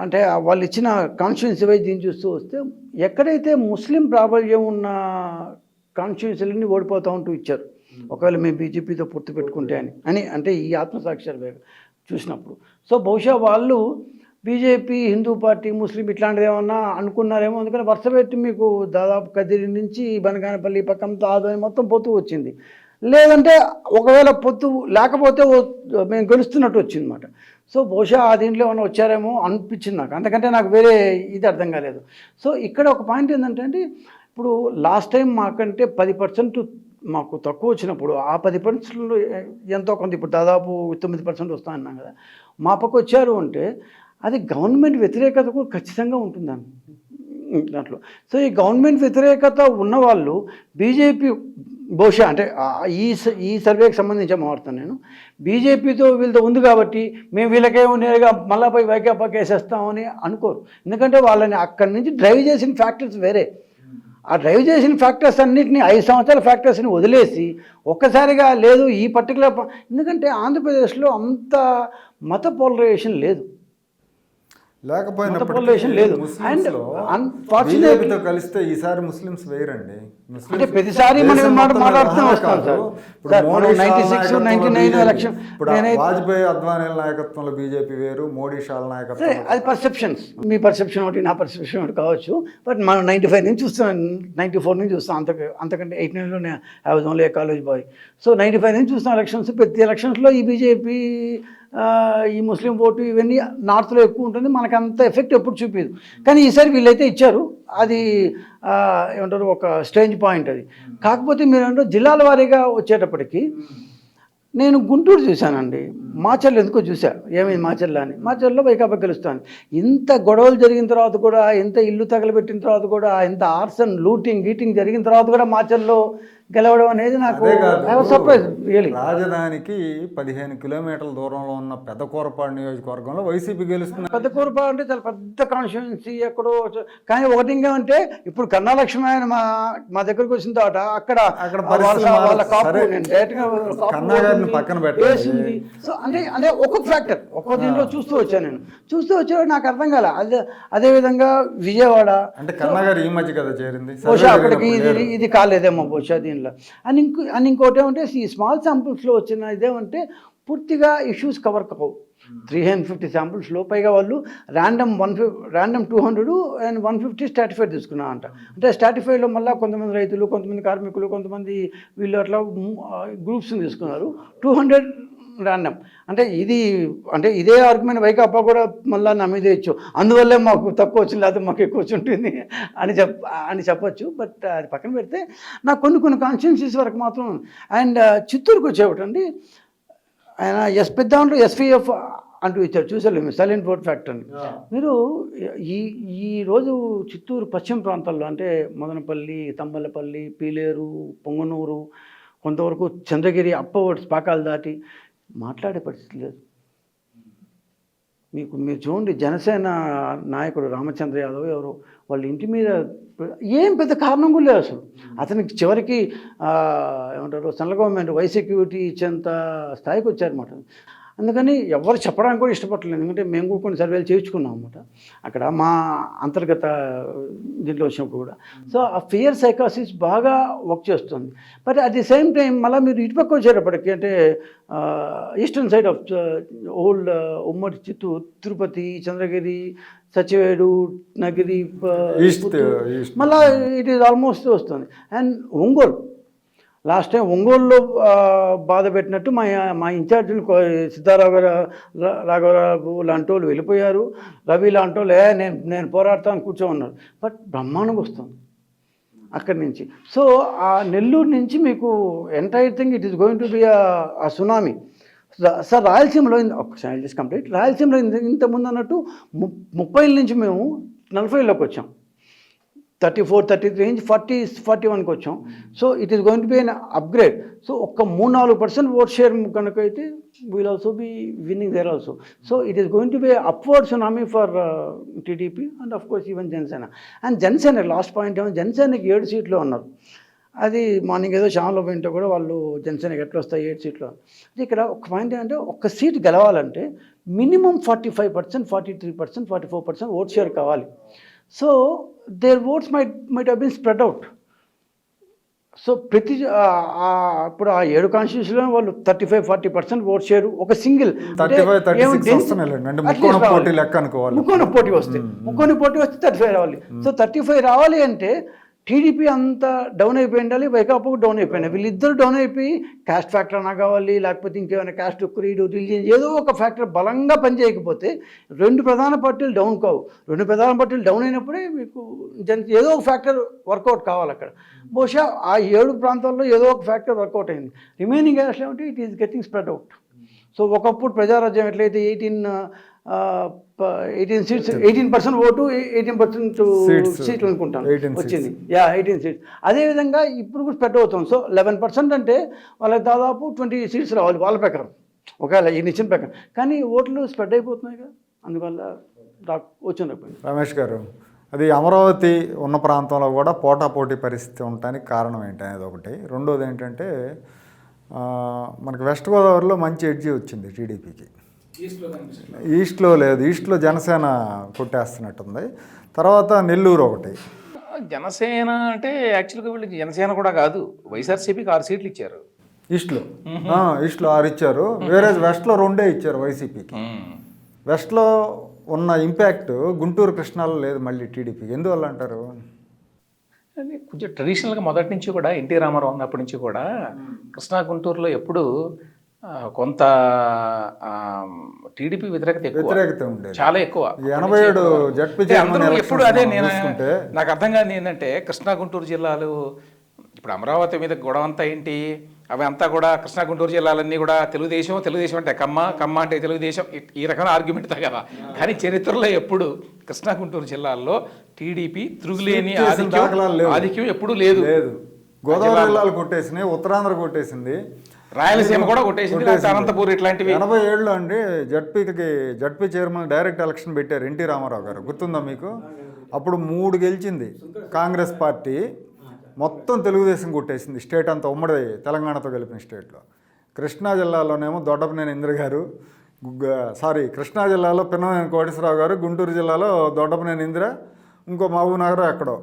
అంటే వాళ్ళు ఇచ్చిన కాన్స్టిట్యున్సీ వైజ్ దీన్ని చూస్తూ వస్తే ఎక్కడైతే ముస్లిం ప్రాబల్యం ఉన్న కాన్స్టిట్యున్సీలన్నీ ఓడిపోతూ ఉంటూ ఇచ్చారు. ఒకవేళ మేము బీజేపీతో పొత్తు పెట్టుకుంటే అని అంటే ఈ ఆత్మసాక్షి చూసినప్పుడు. సో బహుశా వాళ్ళు బీజేపీ, హిందూ పార్టీ, ముస్లిం ఇట్లాంటిది ఏమన్నా అనుకున్నారేమో. అందుకని వరుస పెట్టి మీకు దాదాపు కదిరి నుంచి బనగానపల్లి పక్కంతో ఆదాయం మొత్తం పొత్తు వచ్చింది. లేదంటే ఒకవేళ పొత్తు లేకపోతే మేము గెలుస్తున్నట్టు వచ్చిందన్నమాట. సో బహుశా ఆ దీంట్లో ఏమైనా వచ్చారేమో అనిపించింది నాకు, అంతకంటే నాకు వేరే ఇది అర్థం కాలేదు. సో ఇక్కడ ఒక పాయింట్ ఏంటంటే ఇప్పుడు లాస్ట్ టైం మాకంటే 10% మాకు తక్కువ వచ్చినప్పుడు ఆ 10%లో ఎంతో కొంత ఇప్పుడు దాదాపు 9% వస్తా అన్నాం కదా, మా పక్క వచ్చారు అంటే అది గవర్నమెంట్ వ్యతిరేకత కూడా ఖచ్చితంగా ఉంటుందండి దాంట్లో. సో ఈ గవర్నమెంట్ వ్యతిరేకత ఉన్నవాళ్ళు బీజేపీ బహుశా అంటే ఈ సర్వేకి సంబంధించి మాట్లాడుతాను నేను, బీజేపీతో వీళ్ళతో ఉంది కాబట్టి మేము వీళ్ళకేమో నేరుగా మళ్ళా పోయి వైకాపాకి వేసేస్తామని అనుకోరు. ఎందుకంటే వాళ్ళని అక్కడి నుంచి డ్రైవ్ చేసిన ఫ్యాక్టర్స్ వేరే. ఆ డ్రైవ్ చేసిన ఫ్యాక్టర్స్ అన్నింటినీ 5 సంవత్సరాల ఫ్యాక్టర్స్ని వదిలేసి ఒక్కసారిగా లేదు ఈ పర్టికులర్, ఎందుకంటే ఆంధ్రప్రదేశ్లో అంత మత పోలరైజేషన్ లేదు, లేకపోయినప్పటికీ లేదు. ముస్లిమ్స్లో అన్ఫార్చునేట్లీ బీజేపీతో కలిస్తే ఈసారి ముస్లిమ్స్ వేయరండి. అంటే ప్రతిసారి మనం మాట్లాడుతూ వస్తాం సార్. ఇప్పుడు మోడీ 96, 99 ఎలక్షన్ ఇప్పుడు వాజ్పేయి అద్వానీల నాయకత్వంలో బీజేపీ వేరు, మోడీ షాల నాయకత్వం అది పర్సెప్షన్స్. మీ పర్సెప్షన్ ఒకటి, నా పర్సెప్షన్ ఒకటి కావచ్చు. బట్ మనం 95 నుంచి చూస్తాం, 94 నుంచి చూస్తాం. అంతకంటే 89లోనే I was only a college boy. So 95 నుంచి చూస్తాం ఎలక్షన్స్. ప్రతి ఎలక్షన్స్లో ఈ బీజేపీ ఈ ముస్లిం ఓటు ఇవన్నీ నార్త్లో ఎక్కువ ఉంటుంది, మనకు అంత ఎఫెక్ట్ ఎప్పుడు చూపించదు. కానీ ఈసారి వీళ్ళైతే ఇచ్చారు, అది ఏమంటారు ఒక స్ట్రేంజ్ పాయింట్ అది. కాకపోతే మీరు అంటే జిల్లాల వారీగా వచ్చేటప్పటికి నేను గుంటూరు చూశానండి, మాచర్లు ఎందుకో చూసా, ఏమైంది మాచర్ల అని. మాచర్లో వైకాపా గెలుస్తాను. ఇంత గొడవలు జరిగిన తర్వాత కూడా, ఇంత ఇల్లు తగలబెట్టిన తర్వాత కూడా, ఇంత ఆర్సన్ లూటింగ్ గీటింగ్ జరిగిన తర్వాత కూడా మాచర్లో గెలవడం అనేది నాకు సర్ప్రైజ్ రియలీ. రాజధానికి 15 కిలోమీటర్ల దూరంలో ఉన్న పెద్దకూరపాడు నియోజకవర్గంలో వైసీపీ గెలుస్తుంది. పెద్దకూరపాడు అంటే చాలా పెద్ద కాన్స్టిట్యున్సీ ఎక్కడో. కానీ ఒకటి ఇంకా అంటే ఇప్పుడు కన్నా లక్ష్మి ఆయన మా దగ్గరకు వచ్చిన తర్వాత అక్కడ వాళ్ళ కాపు కన్నా గారిని పక్కన పెట్టేసింది. సో అంటే ఒక్కొక్క ఫ్యాక్టర్ ఒక్కొక్క దీంట్లో చూస్తూ వచ్చాను నేను. చూస్తూ వచ్చేవాడు నాకు అర్థం కాలే. అదేవిధంగా విజయవాడ అంటే కన్నా గారు ఈ మధ్య కదా చేరింది, బహుశా అక్కడికి ఇది కాలేదేమో బహుశా దీనిలో. అండ్ ఇంకోటి ఏమంటే ఈ స్మాల్ శాంపుల్స్లో వచ్చిన ఇదేమంటే పూర్తిగా ఇష్యూస్ కవర్ కావు. 350 శాంపుల్స్లో పైగా వాళ్ళు ర్యాండమ్ 200 అండ్ 150 స్టాటిఫైడ్ తీసుకున్నా అంట. అంటే స్టాటిఫైడ్లో మళ్ళీ కొంతమంది రైతులు, కొంతమంది కార్మికులు, కొంతమంది వీళ్ళు అట్లా గ్రూప్స్ని తీసుకున్నారు. 200 ర్యాండమ్. అంటే ఇదే ఆర్గ్యుమెంట్ వైకాపా కూడా మళ్ళీ నా మీద ఇచ్చు, అందువల్లే మాకు తక్కువ వచ్చింది లేకపోతే మాకు ఎక్కువ వచ్చి ఉంటుంది అని చెప్పొచ్చు. బట్ అది పక్కన పెడితే నాకు కొన్ని కాన్స్టిట్యున్సీస్ వరకు మాత్రం. అండ్ చిత్తూరుకు వచ్చేవాటండి ఆయన పెద్దాంట్లో ఎస్పీఎఫ్ అంటూ ఇచ్చారు, చూసారు సైలెంట్ ఓట్ ఫ్యాక్టర్ అని. మీరు ఈరోజు చిత్తూరు పశ్చిమ ప్రాంతాల్లో అంటే మదనపల్లి, తంబలపల్లి, పీలేరు, పొంగనూరు, కొంతవరకు చంద్రగిరి, అప్ప పాకాలు దాటి మాట్లాడే పరిస్థితి లేదు. మీరు చూడండి, జనసేన నాయకుడు రామచంద్ర యాదవ్ ఎవరో వాళ్ళ ఇంటి మీద ఏం పెద్ద కారణం కూడా లేదు అసలు. అతనికి చివరికి ఏమంటారు సెంట్రల్ గవర్నమెంట్ సెక్యూరిటీ ఇచ్చేంత స్థాయికి వచ్చారన్నమాట. అందుకని ఎవరు చెప్పడానికి కూడా ఇష్టపడలేదు. ఎందుకంటే మేము కూడా కొన్ని సర్వేలు చేయించుకున్నాం అనమాట అక్కడ మా అంతర్గత దీంట్లో వచ్చినప్పుడు కూడా. సో ఆ ఫియర్ సైకాసిస్ బాగా వర్క్ చేస్తుంది. But at the same time మళ్ళీ మీరు ఇటుపక్క వచ్చేటప్పటికి అంటే ఈస్టర్న్ సైడ్ ఆఫ్ ఓల్డ్ ఉమ్మడి చిత్తూరు, తిరుపతి, చంద్రగిరి, సచివేడు, నగిరి, మళ్ళీ ఇట్ ఈజ్ ఆల్మోస్ట్ వస్తుంది. అండ్ ఒంగోలు లాస్ట్ టైం ఒంగోలులో బాధ పెట్టినట్టు మా ఇన్ఛార్జీలు రాఘవరావు లాంటి వాళ్ళు వెళ్ళిపోయారు, రవి లాంటి వాళ్ళు నేను పోరాడతాను కూర్చోమన్నారు. బట్ బ్రహ్మాండంగా వస్తుంది అక్కడి నుంచి. సో ఆ నెల్లూరు నుంచి మీకు entire thing it is going to B ఆ సునామీ. సార్ రాయలసీమలో ఒకసారి జస్ట్ కంప్లీట్ రాయలసీమలో ఇంతకుముందు అన్నట్టు 30 నుంచి మేము 40లోకి వచ్చాం, 34, 33 నుంచి 40, 41కి వచ్చాం. So it is going to be an upgrade. So ఒక్క 3-4% ఓట్ షేర్ కనుక అయితే will also be winning there also. So it is going to be upward tsunami for TDP and of course even Janasena. And Janasena last point ఏమో జనసేనకి 7 సీట్లు ఉన్నారు. అది మార్నింగ్ ఏదో ఛానల్లో వింటే కూడా వాళ్ళు జనసేనకి ఎట్లా వస్తాయి 7 సీట్లు. ఇక్కడ ఒక పాయింట్ ఏంటంటే ఒక్క సీట్ గెలవాలంటే మినిమం 45%, 43%, 44% ఓట్ షేర్ కావాలి. So their votes might have been spread out. So ఇప్పుడు ఆ 7 కాన్స్టిట్యూషన్లో వాళ్ళు 35-40% ఓట్ షేర్ ఒక సింగిల్ ముక్కోన పోటీ వస్తే 35 రావాలి. సో 35 రావాలి అంటే టీడీపీ అంత డౌన్ అయిపోయి ఉండాలి, వైకాపాకు డౌన్ అయిపోయినాయి. వీళ్ళిద్దరు డౌన్ అయిపోయి క్యాస్ట్ ఫ్యాక్టర్ అన్నా కావాలి, లేకపోతే ఇంకేమైనా క్యాస్ట్ క్రీడ్ రిలీజియన్ ఏదో ఒక ఫ్యాక్టర్ బలంగా పనిచేయకపోతే రెండు ప్రధాన పార్టీలు డౌన్ కావు. రెండు ప్రధాన పార్టీలు డౌన్ అయినప్పుడే మీకు ఏదో ఒక ఫ్యాక్టర్ వర్కౌట్ కావాలి అక్కడ. బహుశా ఆ 7 ప్రాంతాల్లో ఏదో ఒక ఫ్యాక్టర్ వర్కౌట్ అయింది. రిమైనింగ్ ఏరియాస్ ఏమిటి, it is getting spread out. So ఒకప్పుడు ప్రజారాజ్యం ఎట్లయితే 18 సీట్స్ 18% ఓటు 18% సీట్లు అనుకుంటాను వచ్చింది. 18 సీట్స్. అదేవిధంగా ఇప్పుడు కూడా స్ప్రెడ్ అవుతాం. సో 11% అంటే వాళ్ళకి దాదాపు 20 సీట్స్ రావాలి వాళ్ళ ప్రకారం, ఒకవేళ ఈ నిచ్చిన ప్రకారం. కానీ ఓట్లు స్ప్రెడ్ అయిపోతున్నాయి కదా, అందువల్ల వచ్చింది. రమేష్ గారు, అది అమరావతి ఉన్న ప్రాంతంలో కూడా పోటాపోటీ పరిస్థితి ఉండటానికి కారణం ఏంటి అనేది ఒకటి. రెండోది ఏంటంటే మనకి వెస్ట్ గోదావరిలో మంచి ఎడ్జి వచ్చింది టీడీపీకి. ఈస్ట్లో లేదు, ఈస్ట్లో జనసేన కొట్టేస్తున్నట్టుంది. తర్వాత నెల్లూరు ఒకటి. జనసేన అంటే యాక్చువల్గా వీళ్ళు జనసేన కూడా కాదు, వైఎస్ఆర్సీపీకి 6 సీట్లు ఇచ్చారు ఈస్ట్లో. ఈస్ట్లో 6 ఇచ్చారు, వేరే వెస్ట్లో 2 ఇచ్చారు వైసీపీకి. వెస్ట్లో ఉన్న ఇంపాక్ట్ గుంటూరు కృష్ణాలో లేదు మళ్ళీ టీడీపీకి. ఎందువల్ల అంటారు? అది కొంచెం ట్రెడిషనల్గా మొదటి నుంచి కూడా ఎన్టీ రామారావు ఉన్నప్పటి నుంచి కూడా కృష్ణా గుంటూరులో ఎప్పుడు కొంత టీడీపీ వ్యతిరేకత ఉండేది, చాలా ఎక్కువ. 87 జడ్పీ ఎప్పుడు అదే నేను నాకు అర్థం కాదు ఏంటంటే కృష్ణా గుంటూరు జిల్లాలు ఇప్పుడు అమరావతి మీద గొడవ అంతా ఏంటి, అవి అంతా కూడా కృష్ణా గుంటూరు జిల్లాలన్నీ కూడా తెలుగుదేశం అంటే కమ్మ అంటే తెలుగుదేశం, ఈ రకమైన ఆర్గ్యుమెంట్ కదా. కానీ చరిత్రలో ఎప్పుడు కృష్ణా గుంటూరు జిల్లాల్లో టీడీపీ తిరుగులేని ఆధిక్యం ఎప్పుడూ లేదు. గోదావరి జిల్లాలు కొట్టేసినాయి, ఉత్తరాంధ్ర కొట్టేసింది, రాయలసీమ కూడా కొట్టేసింది, అనంతపూర్ ఇట్లాంటివి. 87లో అండి జడ్పీ చైర్మన్ డైరెక్ట్ ఎలక్షన్ పెట్టారు ఎన్టీ రామారావు గారు, గుర్తుందా మీకు? అప్పుడు 3 గెలిచింది కాంగ్రెస్ పార్టీ, మొత్తం తెలుగుదేశం కొట్టేసింది స్టేట్ అంతా, ఉమ్మడి తెలంగాణతో కలిపిన స్టేట్లో. కృష్ణా జిల్లాలోనేమో దొడ్డపనేని ఇంద్ర గారు, కృష్ణా జిల్లాలో పిన్నమనేని కోటేశ్వరరావు గారు, గుంటూరు జిల్లాలో దొడ్డపనేని ఇంద్ర, ఇంకో మహబూబ్ నగర్ ఎక్కడో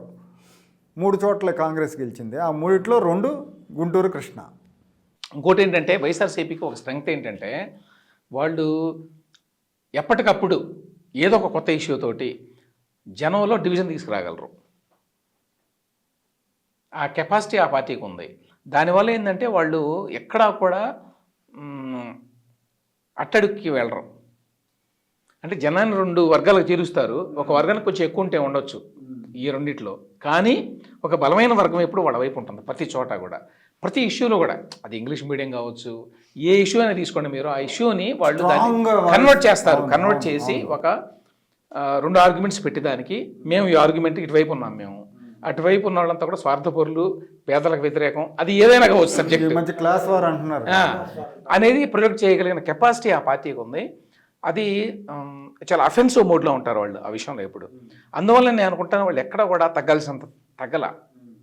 3 చోట్ల కాంగ్రెస్ గెలిచింది. ఆ 3లో 2 గుంటూరు కృష్ణా. ఇంకోటి ఏంటంటే వైఎస్ఆర్సీపీకి ఒక స్ట్రెంగ్త్ ఏంటంటే వాళ్ళు ఎప్పటికప్పుడు ఏదో ఒక కొత్త ఇష్యూ తోటి జనంలో డివిజన్ తీసుకురాగలరు. ఆ కెపాసిటీ ఆ పార్టీకి ఉంది. దానివల్ల ఏంటంటే వాళ్ళు ఎక్కడా కూడా అట్టడుక్కి వెళ్ళరు. అంటే జనాన్ని 2 వర్గాలకు చేరుస్తారు. ఒక వర్గానికి కొంచెం ఎక్కువ ఉంటే ఉండొచ్చు ఈ రెండిట్లో, కానీ ఒక బలమైన వర్గం ఎప్పుడు వాళ్ళ వైపు ఉంటుంది ప్రతి చోట కూడా, ప్రతి ఇష్యూలో కూడా. అది ఇంగ్లీష్ మీడియం కావచ్చు, ఏ ఇష్యూ అయినా తీసుకోండి మీరు, ఆ ఇష్యూని వాళ్ళు కన్వర్ట్ చేస్తారు. కన్వర్ట్ చేసి ఒక 2 ఆర్గ్యుమెంట్స్ పెట్టేదానికి మేము ఈ ఆర్గ్యుమెంట్ ఇటువైపు ఉన్నాం, మేము అటువైపు ఉన్న వాళ్ళంతా కూడా స్వార్థపరులు, పేదలకు వ్యతిరేకం, అది ఏదైనా కావచ్చు సబ్జెక్ట్, మంచి క్లాస్ వార్ అంటున్నారు అనేది ప్రొజెక్ట్ చేయగలిగిన కెపాసిటీ ఆ పార్టీకి ఉంది. అది చాలా అఫెన్సివ్ మోడ్లో ఉంటారు వాళ్ళు ఆ విషయంలో ఎప్పుడు. అందువల్ల నేను అనుకుంటాను వాళ్ళు ఎక్కడ కూడా తగ్గల.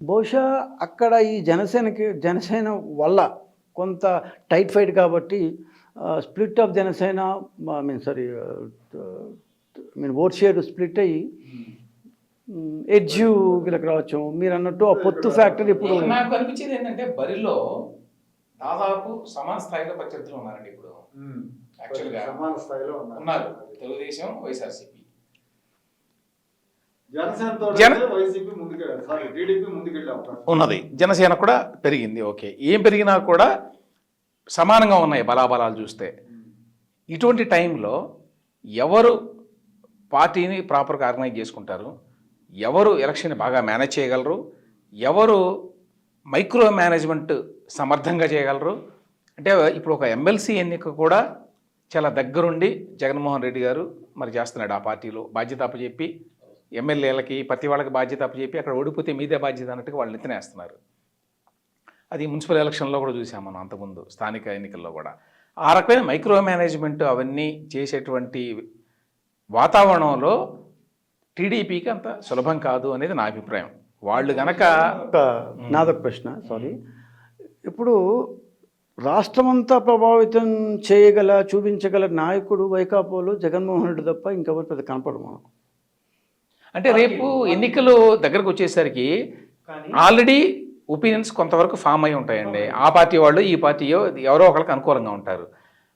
బహుశా అక్కడ ఈ జనసేన వల్ల కొంత టైట్ ఫైట్ కాబట్టి split of Janasena vote share split అయ్యి ఎడ్జు వీళ్ళకి రావచ్చు. మీరు అన్నట్టు ఆ పొత్తు ఫ్యాక్టర్ ఇప్పుడు నాకు అనిపించేది ఏంటంటే బరిలో దాదాపు సమాన స్థాయిలో ప్రత్యర్థులు ఉన్నారండి ఇప్పుడు. యాక్చువల్గా సమాన స్థాయిలో ఉన్నారు తెలుగుదేశం, వైఎస్ఆర్సీపీ. ఉన్నది, జనసేన కూడా పెరిగింది. ఓకే, ఏం పెరిగినా కూడా సమానంగా ఉన్నాయి బలాబలాలు చూస్తే. ఇటువంటి టైంలో ఎవరు పార్టీని ప్రాపర్గా ఆర్గనైజ్ చేసుకుంటారు, ఎవరు ఎలక్షన్ బాగా మేనేజ్ చేయగలరు, ఎవరు మైక్రో మేనేజ్మెంట్ సమర్థంగా చేయగలరు. అంటే ఇప్పుడు ఒక ఎమ్మెల్సీ ఎన్నిక కూడా చాలా దగ్గరుండి జగన్మోహన్ రెడ్డి గారు మరి చేస్తున్నాడు. ఆ పార్టీలో బాధ్యత అప్పచెప్పి ఎమ్మెల్యేలకి ప్రతి వాళ్ళకి బాధ్యత అప్పచెప్పి అక్కడ ఓడిపోతే మీదే బాధ్యత అన్నట్టుగా వాళ్ళు ఎత్తినేస్తున్నారు. అది మున్సిపల్ ఎలక్షన్లో కూడా చూసాం మనం, అంతకుముందు స్థానిక ఎన్నికల్లో కూడా. ఆ రకమైన మైక్రో మేనేజ్మెంట్ అవన్నీ చేసేటువంటి వాతావరణంలో టీడీపీకి అంత సులభం కాదు అనేది నా అభిప్రాయం. వాళ్ళు గనక నాదొక ప్రశ్న, ఇప్పుడు రాష్ట్రమంతా ప్రభావితం చూపించగల నాయకుడు వైకాపాలో జగన్మోహన్ రెడ్డి తప్ప ఇంకెవరు పెద్ద కనపడము. అంటే రేపు ఎన్నికలు దగ్గరకు వచ్చేసరికి ఆల్రెడీ ఒపీనియన్స్ కొంతవరకు ఫామ్ అయి ఉంటాయండి. ఆ పార్టీ వాళ్ళు ఈ పార్టీయో ఎవరో ఒకరికి అనుకూలంగా ఉంటారు.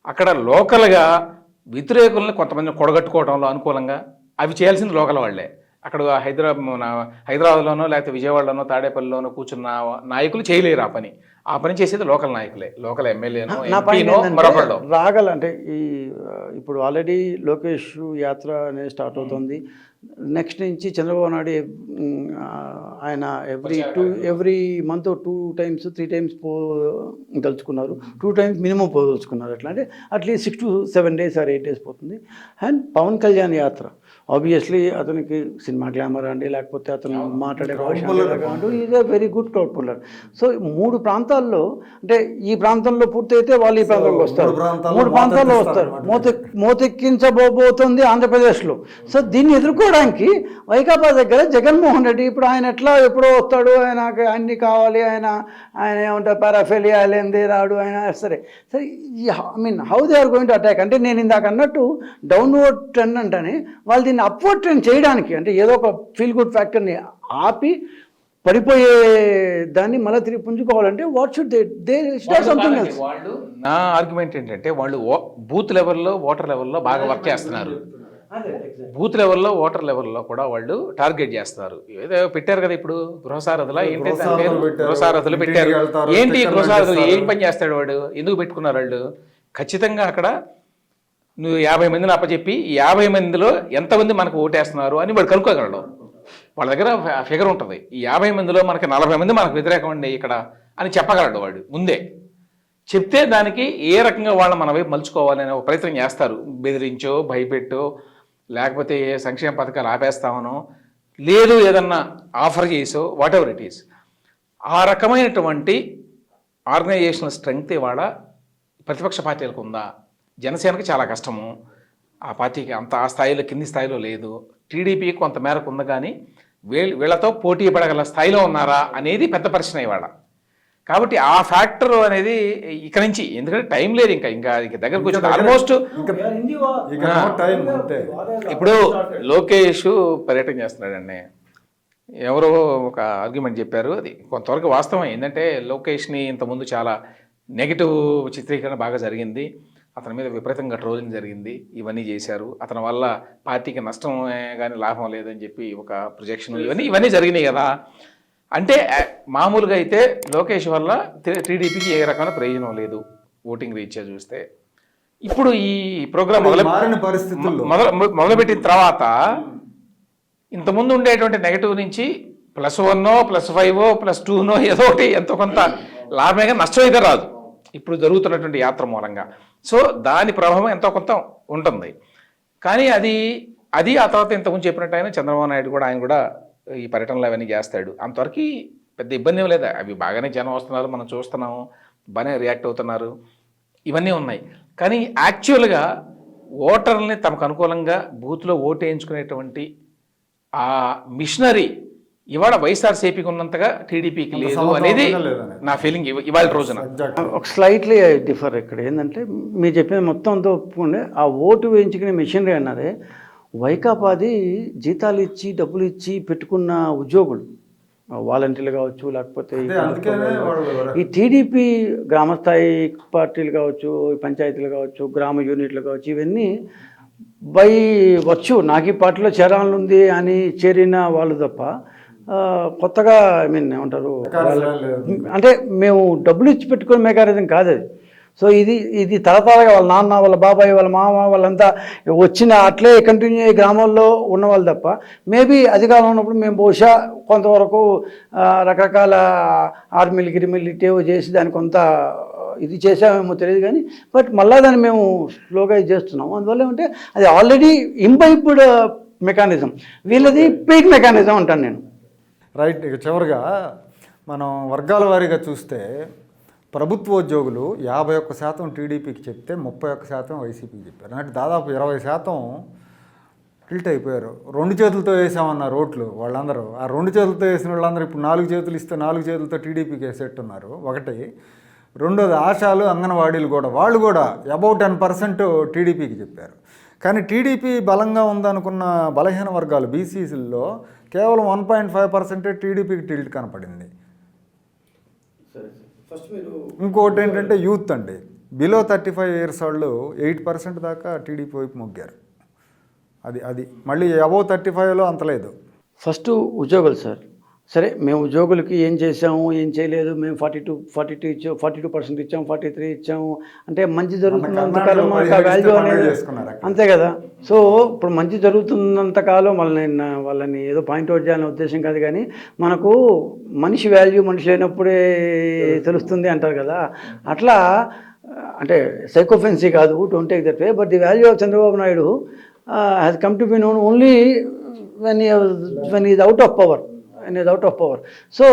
అక్కడ లోకల్గా వ్యతిరేకులను కొంతమంది కొడగట్టుకోవడంలో అనుకూలంగా అవి చేయాల్సింది లోకల్ వాళ్ళే. అక్కడ హైదరాబాద్లోనో లేకపోతే విజయవాడలోనో తాడేపల్లిలోనో కూర్చున్న నాయకులు చేయలేరు ఆ పని చేసేది లోకల్ నాయకులే, లోకల్ ఎమ్మెల్యేనో నా పాయింట్ ఎంపీనో ఏంటంటే, మరొకళ్ళు. రాగలంటే ఇప్పుడు ఆల్రెడీ లోకేష్ యాత్ర అనేది స్టార్ట్ అవుతుంది. నెక్స్ట్ నుంచి చంద్రబాబు నాయుడు ఆయన ఎవ్రీ మంత్ 2 times 3 times తలుచుకున్నారు, 2 times మినిమం పోదలుచుకున్నారు. ఎట్లా అంటే at least 6 to 7 days or 8 days పోతుంది. అండ్ పవన్ కళ్యాణ్ యాత్ర ఆబ్వియస్లీ అతనికి సినిమా గ్లామర్ అండి, లేకపోతే అతను మాట్లాడే is a very good crowd puller. So 3 ప్రాంతాల్లో అంటే ఈ ప్రాంతంలో పూర్తయితే వాళ్ళు ఈ ప్రాంతంలో వస్తారు, 3 ప్రాంతాల్లో వస్తారు. మోతెక్కించబోతుంది ఆంధ్రప్రదేశ్లో. సో దీన్ని ఎదుర్కోవడానికి వైకాపా దగ్గర జగన్మోహన్ రెడ్డి ఇప్పుడు ఆయన ఎప్పుడో వస్తాడు, ఆయనకి కావాలి, ఆయన ఏమంటారు పారాఫెలియా లేనిదే రాడు ఆయన. సరే I mean how they are going to attack అంటే నేను ఇందాక అన్నట్టు డౌన్వర్డ్ ట్రెండ్ అంటేనే వాళ్ళు దీన్ని అప్వర్డ్ ట్రెండ్ చేయడానికి అంటే ఏదో ఒక ఫీల్ గుడ్ ఫ్యాక్టర్ని ఆపి పడిపోయే దాన్ని మళ్ళీ తిరిగి పుంజుకోవాలంటే what should they something else. వాళ్ళు నా ఆర్గ్యుమెంట్ ఏంటంటే వాళ్ళు బూత్ లెవెల్లో ఓటర్ లెవెల్లో బాగా వర్క్ చేస్తున్నారు. బూత్ లెవెల్లో ఓటర్ లెవెల్లో కూడా వాళ్ళు టార్గెట్ చేస్తున్నారు. ఏదో పెట్టారు కదా ఇప్పుడు గృహసారథుల గృహసారథులు పెట్టారు. ఏంటి గృహసారథులు ఏం పని చేస్తాడు వాడు, ఎందుకు పెట్టుకున్నారు వాళ్ళు? ఖచ్చితంగా అక్కడ నువ్వు 50 మందిని అప్పచెప్పి 50 మందిలో ఎంతమంది మనకు ఓటేస్తున్నారు అని వాడు కనుక్కోగలడు. వాళ్ళ దగ్గర ఫిగర్ ఉంటుంది. ఈ 50 మందిలో మనకి 40 మంది మనకు వ్యతిరేకం అండి ఇక్కడ అని చెప్పగలడు వాడు ముందే. చెప్తే దానికి ఏ రకంగా వాళ్ళని మన వైపు మలుచుకోవాలని ఒక ప్రయత్నం చేస్తారు. బెదిరించో, భయపెట్టో, లేకపోతే ఏ సంక్షేమ పథకాలు ఆపేస్తామనో, లేదు ఏదన్నా ఆఫర్ చేసో, వాట్ ఎవర్ ఇట్ ఈస్. ఆ రకమైనటువంటి ఆర్గనైజేషనల్ స్ట్రెంగ్త్ ఇవాళ ప్రతిపక్ష పార్టీలకు ఉందా? జనసేనకి చాలా కష్టము, ఆ పార్టీకి అంత ఆ స్థాయిలో కింది స్థాయిలో లేదు. టీడీపీకి కొంత మేరకు ఉంది, కానీ వీళ్ళతో పోటీ పడగల స్థాయిలో ఉన్నారా అనేది పెద్ద ప్రశ్న ఇవాళ. కాబట్టి ఆ ఫ్యాక్టర్ అనేది ఇక నుంచి, ఎందుకంటే టైం లేదు ఇంకా దగ్గరకు వచ్చింది ఆల్మోస్ట్. ఇప్పుడు లోకేష్ పర్యటన చేస్తున్నాడండి. ఎవరో ఒక ఆర్గ్యుమెంట్ చెప్పారు, అది కొంతవరకు వాస్తవం. ఏంటంటే లోకేష్ని ఇంతకుముందు చాలా నెగిటివ్ చిత్రీకరణ బాగా జరిగింది, అతని మీద విపరీతంగా ట్రోలింగ్ జరిగింది, ఇవన్నీ చేశారు, అతని వల్ల పార్టీకి నష్టం కానీ లాభం లేదని చెప్పి ఒక ప్రొజెక్షన్, ఇవన్నీ జరిగినాయి కదా. అంటే మామూలుగా అయితే లోకేష్ వల్ల టీడీపీకి ఏ రకమైన ప్రయోజనం లేదు ఓటింగ్ రీత్యా చూస్తే. ఇప్పుడు ఈ ప్రోగ్రామ్ మొదలుపెట్టిన తర్వాత ఇంతకుముందు ఉండేటువంటి నెగటివ్ నుంచి +1 +5 +2 ఏదో ఒకటి ఎంతో కొంత లాభమే కానీ నష్టం అయితే రాదు ఇప్పుడు జరుగుతున్నటువంటి యాత్ర మూలంగా. సో దాని ప్రభావం ఎంతో కొంత ఉంటుంది. కానీ అది ఆ తర్వాత ఇంతకుముందు చెప్పినట్టు చంద్రబాబు నాయుడు కూడా ఆయన కూడా ఈ పర్యటనలు అవన్నీ చేస్తాడు. అంతవరకు పెద్ద ఇబ్బంది ఏం లేదు. అవి బాగానే జనం వస్తున్నారు, మనం చూస్తున్నాము, బాగానే రియాక్ట్ అవుతున్నారు, ఇవన్నీ ఉన్నాయి. కానీ యాక్చువల్గా ఓటర్లని తమకు అనుకూలంగా బూత్లో ఓటు వేయించుకునేటువంటి ఆ మిషనరీ ఇవాళ వైఎస్ఆర్సీపీకి ఉన్నంతగా టీడీపీకి లేదు అనేది నా ఫీలింగ్ ఇవాళ రోజున. ఒక స్లైట్లీ డిఫర్ ఇక్కడ ఏంటంటే మీరు చెప్పిన మొత్తం అంతా ఒప్పుకుంటే ఆ ఓటు వేయించుకునే మిషనరీ అన్నదే వైకాపాది జీతాలు ఇచ్చి డబ్బులు ఇచ్చి పెట్టుకున్న ఉద్యోగులు, వాలంటీర్లు కావచ్చు, లేకపోతే ఈ టీడీపీ గ్రామస్థాయి పార్టీలు కావచ్చు, పంచాయతీలు కావచ్చు, గ్రామ యూనిట్లు కావచ్చు, ఇవన్నీ నాకు ఈ పార్టీలో చేరాలనుంది అని చేరిన వాళ్ళు తప్ప కొత్తగా ఐ మీన్ ఏమంటారు అంటే మేము డబ్బులు ఇచ్చి పెట్టుకునే మెకానిజం కాదు అది. సో ఇది తరతరాలుగా వాళ్ళ నాన్న, వాళ్ళ బాబాయ్, వాళ్ళ మామ వాళ్ళంతా వచ్చిన అట్లే కంటిన్యూ అయ్యే గ్రామాల్లో ఉన్నవాళ్ళు తప్ప మేబీ అధికారంలో ఉన్నప్పుడు మేము బహుశా కొంతవరకు రకరకాల ఆర్మీలు గిరిమిలు ఇటేవో చేసి దాన్ని కొంత ఇది చేసామేమో తెలియదు, కానీ బట్ మళ్ళీ దాన్ని మేము స్లోగా ఇది చేస్తున్నాము. అందువల్ల ఏమంటే అది ఆల్రెడీ ఇంబైబ్డ్ మెకానిజం, వీళ్ళది పెయిడ్ మెకానిజం అంటాను నేను. రైట్. ఇక చివరిగా మనం వర్గాల వారీగా చూస్తే ప్రభుత్వోద్యోగులు 51% టీడీపీకి చెప్తే 31% వైసీపీకి చెప్పారు. అంటే దాదాపు 20% టిల్ట్ అయిపోయారు. 2 చేతులతో వేసామన్నారు ఓట్లు వాళ్ళందరూ. ఆ 2 చేతులతో వేసిన వాళ్ళందరూ ఇప్పుడు 4 చేతులు ఇస్తే 4 చేతులతో టీడీపీకి వేసేట్టున్నారు. ఒకటి. రెండోది ఆశాలు, అంగన్వాడీలు కూడా వాళ్ళు కూడా అబౌట్ 10% టీడీపీకి చెప్పారు. కానీ టీడీపీ బలంగా ఉందనుకున్న బలహీన వర్గాలు బీసీసీల్లో కేవలం 1.5% టీడీపీకి టిల్ట్ కనపడింది. ఇంకోటి ఏంటంటే యూత్ అండి, బిలో 35 years వాళ్ళు 8% దాకా టీడీపీ వైపు మొగ్గారు. అది మళ్ళీ అబౌవ్ 35లో అంత లేదు. ఫస్ట్ ఉద్యోగులు సార్. సరే మేము ఉద్యోగులకి ఏం చేసాము ఏం చేయలేదు, మేము 42% ఇచ్చాము, 43 ఇచ్చాము అంటే మంచి జరుగుతున్నంతకాలం మాకు ఆ వాల్యూ అనేది అంతే కదా. సో ఇప్పుడు మంచి జరుగుతున్నంతకాలం వాళ్ళని ఏదో పాయింట్ అవుట్ చేయాలనే ఉద్దేశం కాదు, కానీ మనకు మనిషి వాల్యూ మనిషి లేనప్పుడే తెలుస్తుంది అంటారు కదా. అట్లా అంటే సైకోఫెన్సీ కాదు, don't take that way, but the value of Chandrababu Naidu has come to be known only when he is out of power. So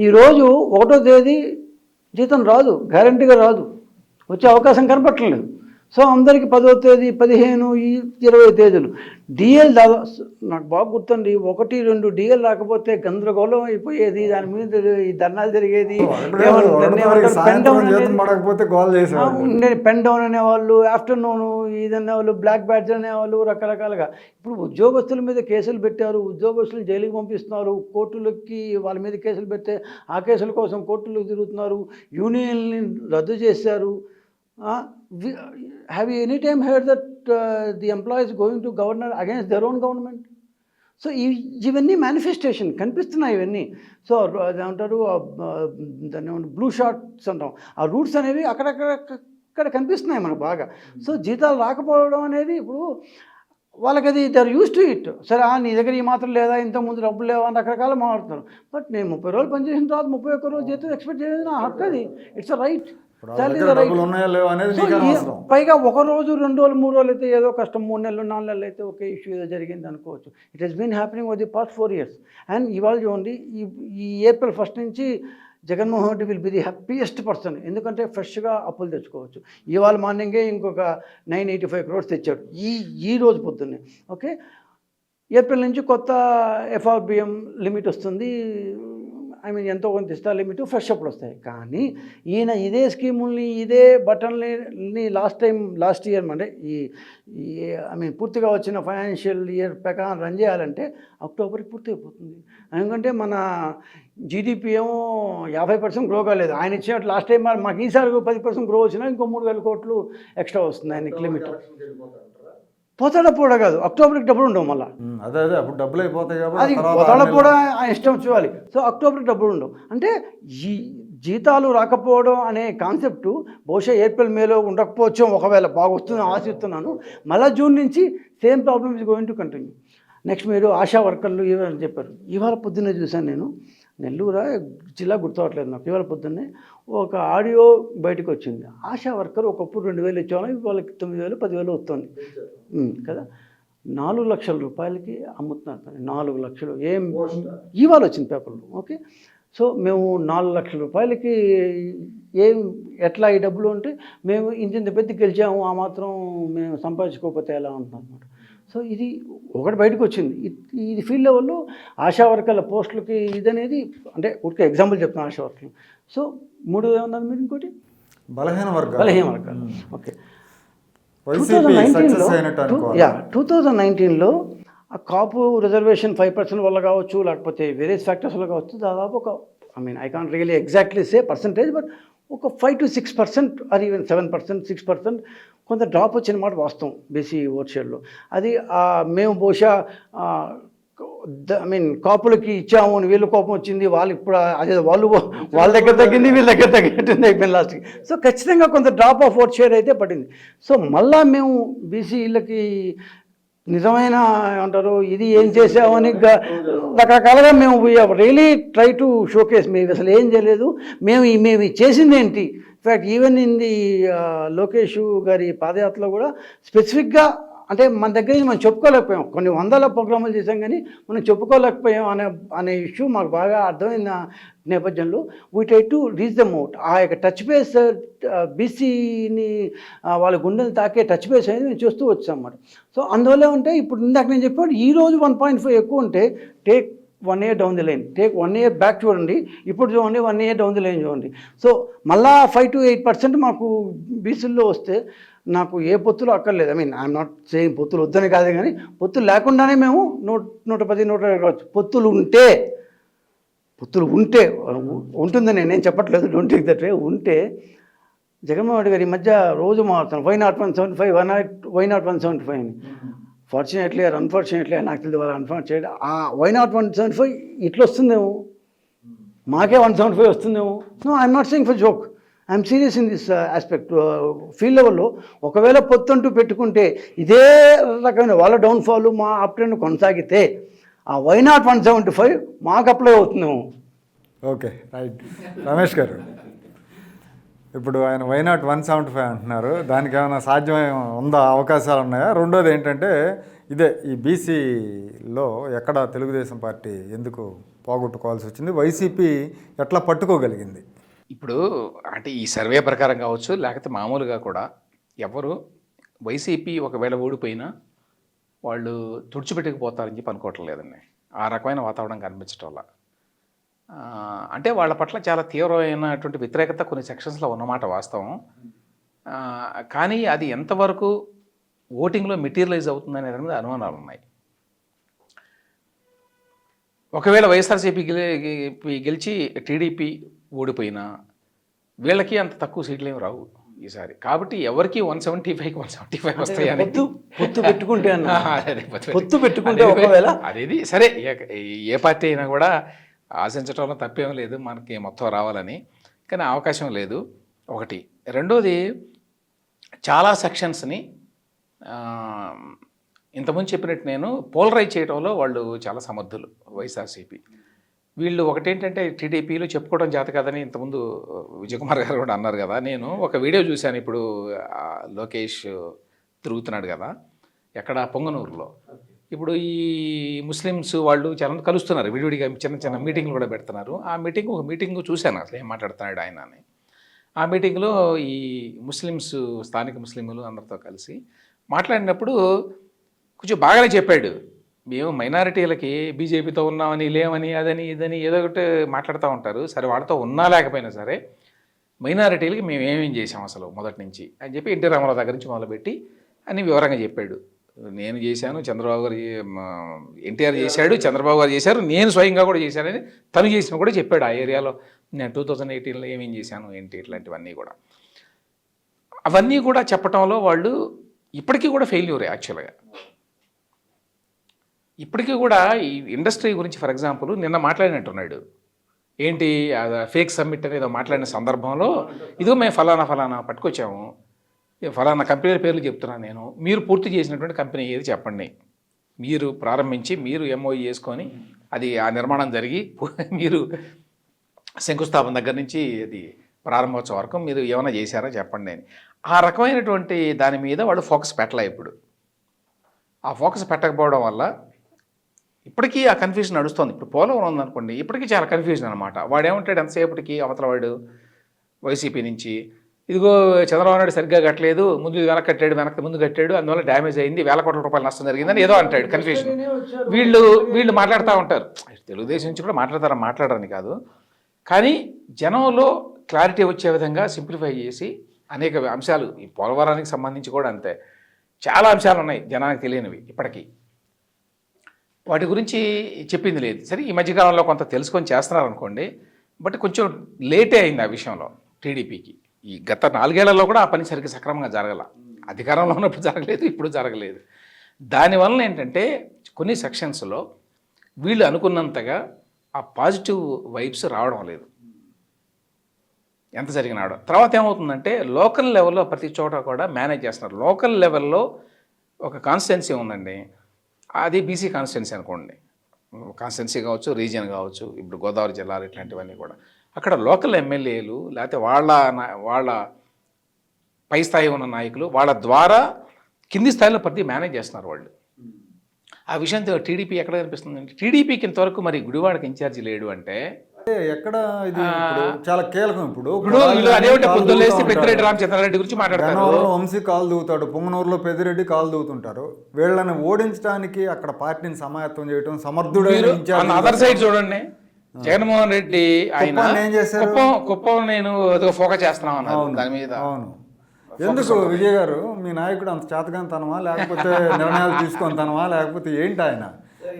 ఈరోజు 1వ తేదీ జీతం రాదు, గ్యారంటీగా రాదు, వచ్చే అవకాశం కనపట్టలేదు. సో అందరికీ 10వ తేదీ, 15, 20 తేదీలు డిఎల్ నాకు బాగా గుర్తుంది, 1-2 డిఎల్ రాకపోతే గందరగోళం అయిపోయేది, దాని మీద ఈ ధర్నాలు జరిగేది, పెన్ డౌన్ అనేవాళ్ళు, ఆఫ్టర్నూన్ ఇది అనేవాళ్ళు, బ్లాక్ బ్యాడ్జ్ అనేవాళ్ళు, రకరకాలుగా. ఇప్పుడు ఉద్యోగస్తుల మీద కేసులు పెట్టారు, ఉద్యోగస్తులను జైలుకి పంపిస్తున్నారు, కోర్టులకి వాళ్ళ మీద కేసులు పెడితే ఆ కేసుల కోసం కోర్టులకు తిరుగుతున్నారు, యూనియన్ని రద్దు చేశారు. Have you any time heard that the employees going to governor against their own government? So ఇవన్నీ మేనిఫెస్టేషన్ కనిపిస్తున్నాయి ఇవన్నీ. సో అదేమంటారు దాన్ని బ్లూ షార్ట్స్ అంటాం, ఆ రూట్స్ అనేవి అక్కడక్కడ కనిపిస్తున్నాయి మనకు బాగా. సో జీతాలు రాకపోవడం అనేది ఇప్పుడు వాళ్ళకి అది they are used to it. సరే నీ దగ్గర ఈ మాత్రం లేదా, ఇంతకుముందు డబ్బులు లేవా అని రకరకాల మాట్లాడుతున్నారు. బట్ నేను 30 రోజులు పనిచేసిన తర్వాత 31 రోజు జీతం ఎక్స్పెక్ట్ చేయలేదు, నా హక్కు అది, ఇట్స్ అ రైట్. పైగా 1 రోజు 2 రోజులు 3 రోజులు అయితే ఏదో కష్టం, 3 నెలలు 4 నెలలు అయితే ఒకే ఇష్యూ ఏదో జరిగింది అనుకోవచ్చు. It has been happening over the past 4 years. And ఇవాళ చూడండి, ఈ April 1st నుంచి Jaganmohan Reddy will be the happiest person. ఎందుకంటే ఫ్రెష్గా అప్పులు తెచ్చుకోవచ్చు. ఇవాళ మార్నింగే ఇంకొక 985 crores తెచ్చాడు ఈ రోజు పొద్దున్నే. ఓకే, ఏప్రిల్ నుంచి కొత్త FRBM లిమిట్ వస్తుంది, ఎంతో కొంత ఇస్తా లిమిట్, ఫ్రెష్ అప్పుడు వస్తాయి. కానీ ఈయన ఇదే స్కీముల్ని, ఇదే బటన్లని లాస్ట్ ఇయర్ అంటే పూర్తిగా వచ్చిన ఫైనాన్షియల్ ఇయర్ ప్రకారం రన్ చేయాలంటే అక్టోబర్కి పూర్తి అయిపోతుంది. ఎందుకంటే మన జీడిపి ఏమో 50% గ్రో కాలేదు. ఆయన ఇచ్చినట్టు లాస్ట్ టైం మాకు ఈసారి 10% గ్రో వచ్చినా ఇంకో 3,000 కోట్లు ఎక్స్ట్రా వస్తుంది ఆయనకి లిమిట్. పోతాడా కాదు, అక్టోబర్కి డబ్బులు ఉండవు మళ్ళీ, అదే అప్పుడు డబ్బులు అయిపోతాయి కాబట్టి అది పోతాడా కూడా ఇష్టం చూడాలి. సో అక్టోబర్కి డబ్బులు ఉండవు అంటే ఈ జీతాలు రాకపోవడం అనే కాన్సెప్టు బహుశా ఏప్రిల్ మేలో ఉండకపోవచ్చు, ఒకవేళ బాగా వస్తుందని ఆశిస్తున్నాను. మళ్ళీ జూన్ నుంచి same problem is going to continue. Next మీరు ఆశా వర్కర్లు ఇవన్నీ చెప్పారు. ఇవాళ పొద్దున్నే చూశాను నేను, నెల్లూరు జిల్లా గుర్తువట్లేదు నాకు, ఇవాళ పొద్దున్నే ఒక ఆడియో బయటకు వచ్చింది. ఆశా వర్కర్ ఒకప్పుడు 2,000 ఇచ్చేవాళ్ళం, వాళ్ళకి 9,000 10,000 వస్తుంది కదా. 4 లక్షల రూపాయలకి అమ్ముతున్నారు. 4 లక్షలు ఏం ఇవాళ వచ్చింది పేపర్లో. ఓకే, సో మేము 4 లక్షల రూపాయలకి ఎట్లా ఈ డబ్బులు ఉంటే మేము ఇంత పెద్ద గెలిచాము, ఆ మాత్రం మేము సంపాదించుకోకపోతే ఎలా ఉంటున్నాం అనమాట. సో ఇది ఒకటి బయటకు వచ్చింది. ఇది ఫీల్డ్ లెవెల్లో ఆశా వర్కర్ల పోస్టులకి ఇదనేది అంటే ఊరికే ఎగ్జాంపుల్ చెప్తాను ఆశా వర్కర్లు. సో 3 ఏమన్నారు మీరు ఇంకోటి బలహీన వర్గాలు. ఓకే, 2019లో ఆ కాపు రిజర్వేషన్ 5% వల్ల కావచ్చు, లేకపోతే వేరియస్ ఫ్యాక్టర్స్ వల్ల కావచ్చు, దాదాపు ఒక I can't really exactly say percentage, but ఒక 5 to 6% ఆర్ ఈవెన్ 7%, 6% కొంత డ్రాప్ వచ్చిన మాట వాస్తవం బీసీ ఓట్ షేర్లో. అది మేము బహుశా కాపులకి ఇచ్చాము అని వీళ్ళ కోపం వచ్చింది, వాళ్ళు ఇప్పుడు అదే వాళ్ళ దగ్గర తగ్గింది, వీళ్ళ దగ్గర తగ్గినట్టుంది అయిపోయింది లాస్ట్కి. సో ఖచ్చితంగా కొంత డ్రాప్ ఆఫ్ ఓట్ షేర్ అయితే పడింది. సో మళ్ళా మేము బీసీలకి నిజమైన ఏమంటారు ఇది ఏం చేసామని రకరకాలుగా మేము రియలీ ట్రై టు షోకేస్. మేము అసలు ఏం చేయలేదు, మేము చేసింది ఏంటి. In fact even in the Lokesh గారి పాదయాత్రలో కూడా స్పెసిఫిక్గా అంటే మన దగ్గర నుంచి మనం చెప్పుకోలేకపోయాం, కొన్ని వందల ప్రోగ్రాములు చేసాం కానీ మనం చెప్పుకోలేకపోయాం అనే ఇష్యూ మాకు బాగా అర్థమైన నేపథ్యంలో we try to reach them out. ఆ యొక్క టచ్ బేస్ బీసీని వాళ్ళ గుండెలు తాకే టచ్ బేస్ అనేది మేము చూస్తూ వచ్చాం అన్నమాట. సో అందువల్ల ఉంటే ఇప్పుడు ఇందాక నేను చెప్పాను ఈరోజు 1.5 ఎక్కువ ఉంటే take 1 year down the line, take 1 year back చూడండి, ఇప్పుడు చూడండి 1 year డౌన్ ది లైన్ చూడండి. సో మళ్ళా 5 to 8% మాకు బీసీల్లో వస్తే నాకు ఏ పొత్తులు అక్కర్లేదు. ఐఎమ్ నాట్ సేయింగ్ పొత్తులు వద్దని కాదు, కానీ పొత్తులు లేకుండానే మేము 110, 120 కావచ్చు. పొత్తులు ఉంటే ఉంటుందని నేనేం చెప్పట్లేదు, డోంట్ టేక్ దట్ వే. ఉంటే జగన్మోహన్ రెడ్డి గారు ఈ మధ్య రోజు మారుతాను, వై నాట్ 175 అని. ఫార్చునేట్లీ ఆర్ అన్ఫార్చునేట్లీ నాకు తెలియదు వాళ్ళు అన్ఫార్చునేట్ వై నాట్ 175 ఇట్లా వస్తుందేమో, మాకే 175 వస్తుందేమో. No I'm not saying for joke, I'm serious in this aspect. Field లెవెల్లో ఒకవేళ పొత్తంటూ పెట్టుకుంటే ఇదే రకమైన వాళ్ళ డౌన్ఫాల్ మా అప్ ట్రెండ్ కొనసాగితే ఆ వై నాట్ 175 మాకు అప్లై అవుతుందేమో. Okay, right. రమేష్ గారు, ఇప్పుడు ఆయన వై నాట్ 175 అంటున్నారు, దానికి ఏమైనా సాధ్యం ఉందా, అవకాశాలు ఉన్నాయా? రెండోది ఏంటంటే ఇదే ఈ బీసీలో ఎక్కడ తెలుగుదేశం పార్టీ ఎందుకు పోగొట్టుకోవాల్సి వచ్చింది, వైసీపీ ఎట్లా పట్టుకోగలిగింది? ఇప్పుడు అంటే ఈ సర్వే ప్రకారం కావచ్చు, లేకపోతే మామూలుగా కూడా ఎవరు వైసీపీ ఒకవేళ ఓడిపోయినా వాళ్ళు తుడిచిపెట్టుకుపోతారని చెప్పి అనుకోవటం లేదండి. ఆ రకమైన వాతావరణం కనిపించడం వల్ల అంటే వాళ్ళ పట్ల చాలా తీవ్రమైనటువంటి వ్యతిరేకత కొన్ని సెక్షన్స్లో ఉన్నమాట వాస్తవం. కానీ అది ఎంతవరకు ఓటింగ్లో మెటీరియలైజ్ అవుతుందనే దాని మీద అనుమానాలు ఉన్నాయి. ఒకవేళ వైఎస్ఆర్సీపీ గెలిచి టీడీపీ ఓడిపోయినా వీళ్ళకి అంత తక్కువ సీట్లు ఏమి రావు ఈసారి. కాబట్టి ఎవరికి 175 వస్తాయని పొత్తు పెట్టుకుంటే పొత్తు పెట్టుకుంటే ఒకవేళ అనేది సరే, ఏ పార్టీ అయినా కూడా ఆశించడంలో తప్పేం లేదు మనకి మొత్తం రావాలని, కానీ అవకాశం లేదు ఒకటి. రెండోది చాలా సెక్షన్స్ని ఇంతకుముందు చెప్పినట్టు నేను పోలరైజ్ చేయడంలో వాళ్ళు చాలా సమర్థులు వైఎస్ఆర్సీపీ. వీళ్ళు ఒకటేంటంటే టీడీపీలో చెప్పుకోవడం చేత కదని ఇంతకుముందు విజయకుమార్ గారు కూడా అన్నారు కదా. నేను ఒక వీడియో చూశాను, ఇప్పుడు లోకేష్ తిరుగుతున్నాడు కదా ఎక్కడ పొంగనూరులో. ఇప్పుడు ఈ ముస్లిమ్స్ వాళ్ళు చాలా కలుస్తున్నారు, విడివిడిగా చిన్న చిన్న మీటింగ్లు కూడా పెడుతున్నారు. ఆ ఒక మీటింగ్ చూశాను అసలు ఏం మాట్లాడుతున్నాడు ఆయన అని. ఆ మీటింగ్లో ఈ ముస్లిమ్స్ స్థానిక ముస్లింలు అందరితో కలిసి మాట్లాడినప్పుడు కొంచెం బాగానే చెప్పాడు. మేము మైనారిటీలకి బీజేపీతో ఉన్నామని లేవని అదని ఇదని ఏదో ఒకటి మాట్లాడుతూ ఉంటారు. సరే వాళ్ళతో ఉన్నా లేకపోయినా సరే మైనారిటీలకి మేము ఏమేం చేసాం అసలు మొదటి నుంచి అని చెప్పి ఎన్టీ రామారావు దగ్గర నుంచి మొదలుపెట్టి అని వివరంగా చెప్పాడు. నేను చేశాను, చంద్రబాబు గారు ఎన్టీఆర్ చేశాడు, చంద్రబాబు గారు చేశారు, నేను స్వయంగా కూడా చేశానని తను చేసిన కూడా చెప్పాడు. ఆ ఏరియాలో నేను 2018లో ఏమేం చేశాను ఏంటి ఇట్లాంటివన్నీ కూడా. అవన్నీ కూడా చెప్పటంలో వాళ్ళు ఇప్పటికీ కూడా ఫెయిల్యూరే యాక్చువల్గా. ఇప్పటికీ కూడా ఈ ఇండస్ట్రీ గురించి ఫర్ ఎగ్జాంపుల్ నిన్న మాట్లాడినట్టున్నాడు. ఏంటి ఫేక్ సమ్మిట్ అనేదో మాట్లాడిన సందర్భంలో ఇదిగో మేము ఫలానా పట్టుకొచ్చాము, ఫలానా కంపెనీల పేర్లు చెప్తున్నాను నేను, మీరు పూర్తి చేసినటువంటి కంపెనీ ఏది చెప్పండి, మీరు ప్రారంభించి మీరు ఎంఓఈ చేసుకొని అది ఆ నిర్మాణం జరిగి మీరు శంకుస్థాపన దగ్గర నుంచి అది ప్రారంభోత్సవం వరకు మీరు ఏమైనా చేశారో చెప్పండి అని. ఆ రకమైనటువంటి దాని మీద వాళ్ళు ఫోకస్ పెట్టలే. ఇప్పుడు ఆ ఫోకస్ పెట్టకపోవడం వల్ల ఇప్పటికీ ఆ కన్ఫ్యూజన్ నడుస్తుంది. ఇప్పుడు పోలవరం ఉందనుకోండి, ఇప్పటికీ చాలా కన్ఫ్యూజన్ అనమాట. వాడు ఏమంటాడు ఎంతసేపటికి అవతల వాడు వైసీపీ నుంచి, ఇదిగో చంద్రబాబు నాయుడు సరిగ్గా కట్టలేదు, ముందు వెనక్కి కట్టాడు, వెనక్కి ముందు కట్టాడు, అందువల్ల డ్యామేజ్ అయింది, వేల కోట్ల రూపాయలు నష్టం జరిగిందని ఏదో అంటాడు. కన్ఫ్యూజన్ వీళ్ళు మాట్లాడుతూ ఉంటారు. తెలుగుదేశం నుంచి కూడా మాట్లాడరని కాదు, కానీ జనంలో క్లారిటీ వచ్చే విధంగా సింప్లిఫై చేసి అనేక అంశాలు, ఈ పోలవరానికి సంబంధించి కూడా అంతే, చాలా అంశాలు ఉన్నాయి జనానికి తెలియనివి ఇప్పటికీ, వాటి గురించి చెప్పింది లేదు. సరే ఈ మధ్యకాలంలో కొంత తెలుసుకొని చేస్తున్నారు అనుకోండి, బట్ కొంచెం లేటే అయింది ఆ విషయంలో టీడీపీకి. ఈ గత 4 ఏళ్లలో కూడా ఆ పని సరిగ్గా సక్రమంగా జరగల. అధికారంలో ఉన్నప్పుడు జరగలేదు, ఇప్పుడు జరగలేదు. దానివల్ల ఏంటంటే కొన్ని సెక్షన్స్లో వీళ్ళు అనుకున్నంతగా ఆ పాజిటివ్ వైబ్స్ రావడం లేదు, ఎంత జరిగిన ఆడ. తర్వాత ఏమవుతుందంటే లోకల్ లెవెల్లో ప్రతి చోట కూడా మేనేజ్ చేస్తున్నారు. లోకల్ లెవెల్లో ఒక కాన్స్టిట్యున్సీ ఉందండి, అది బీసీ కాన్స్టిట్యున్సీ అనుకోండి, కాన్స్టిట్యున్సీ కావచ్చు, రీజియన్ కావచ్చు, ఇప్పుడు గోదావరి జిల్లాలు ఇట్లాంటివన్నీ కూడా. అక్కడ లోకల్ ఎమ్మెల్యేలు లేకపోతే వాళ్ళ పై స్థాయి ఉన్న నాయకులు వాళ్ళ ద్వారా కింది స్థాయిలో ప్రతి మేనేజ్ చేస్తున్నారు వాళ్ళు. ఆ విషయంతో టీడీపీ ఎక్కడ కనిపిస్తుందంటే, టీడీపీకి ఇంతవరకు మరి గుడివాడకి ఇన్ఛార్జి లేడు అంటే ఎక్కడ ఇది చాలా కీలకం. ఇప్పుడు పెద్దిరెడ్డి రామచంద్రారెడ్డి గురించి మాట్లాడతారు, వంశీ కాలు దూతాడు, పొంగనూరులో పెద్దిరెడ్డి కాలు దూతుంటారు. వీళ్ళని ఓడించడానికి అక్కడ పార్టీని సమాయత్తం చేయడం సమర్థుడైన అదర్ సైడ్ చూడండి. జగన్మోహన్ రెడ్డి ఆయన ఏం చేశారు, కుప్పం నేను ఫోకస్ చేస్తున్నాం అన్నారు దాని మీద. అవును, ఎందుకు విజయ్ గారు మీ నాయకుడు అంత చేతగానితనమా, లేకపోతే నిర్ణయాలు తీసుకొనితనమా, లేకపోతే ఏంటి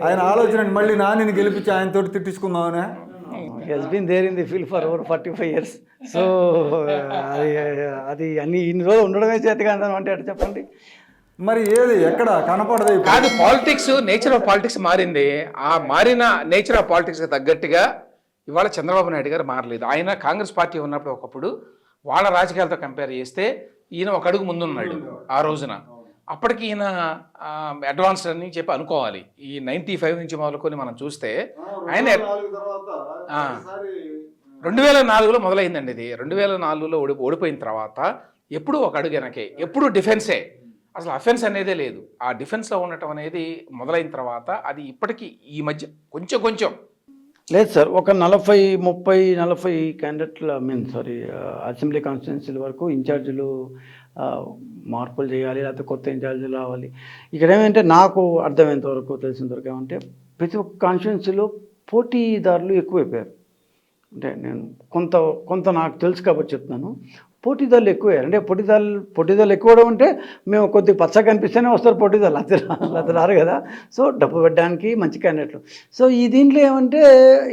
ఆయన ఆలోచన? మళ్ళీ నానిని గెలిపించి ఆయనతో తిట్టించుకుందామనే. He's been there in the field for over 45 years. So అది ఇన్ని రోజులు ఉండడమే చేతగానితనం అంటే అట్లా చెప్పండి. మరి ఏది ఎక్కడ కనపడదు ఇప్పుడు? కాదు, పాలిటిక్స్, నేచర్ ఆఫ్ పాలిటిక్స్ మారింది. ఆ మారిన నేచర్ ఆఫ్ పాలిటిక్స్కి తగ్గట్టుగా ఇవాళ చంద్రబాబు నాయుడు గారు మారలేదు. ఆయన కాంగ్రెస్ పార్టీ ఉన్నప్పుడు ఒకప్పుడు వాళ్ళ రాజకీయాలతో కంపేర్ చేస్తే ఈయన ఒక అడుగు ముందున్నాడు ఆ రోజున. అప్పటికి ఈయన అడ్వాన్స్డ్ అని చెప్పి అనుకోవాలి. ఈ 95 నుంచి మొదలుకొని మనం చూస్తే ఆయన 2004లో మొదలైందండి ఇది. 2004లో ఓడిపోయిన తర్వాత ఎప్పుడు ఒక అడుగు వెనకే, ఎప్పుడు డిఫెన్సే, అసలు అఫెన్స్ అనేదే లేదు. ఆ డిఫెన్స్లో ఉండటం అనేది మొదలైన తర్వాత అది ఇప్పటికీ ఈ మధ్య కొంచెం లేదు సార్, ఒక 40 క్యాండిడేట్ల అసెంబ్లీ కాన్స్టిట్యున్సీల వరకు ఇన్ఛార్జీలు మార్పులు చేయాలి, లేకపోతే కొత్త ఇన్ఛార్జీలు రావాలి. ఇక్కడ ఏమంటే నాకు అర్థమైనంత వరకు, తెలిసినంత వరకు ఏమంటే ప్రతి ఒక్క కాన్స్టిట్యున్సీలో పోటీదారులు ఎక్కువైపోయారు. అంటే నేను కొంత నాకు తెలుసు కాబట్టి చెప్తున్నాను. పోటీదారులు ఎక్కువయ్యారు. అంటే పోటీదారులు ఎక్కువడం అంటే మేము కొద్దిగా పచ్చగా కనిపిస్తేనే వస్తారు పోటీదారులు, అది రారు కదా. సో డబ్బు పెట్టడానికి మంచి క్యాండిడేట్లు. సో ఈ దీంట్లో ఏమంటే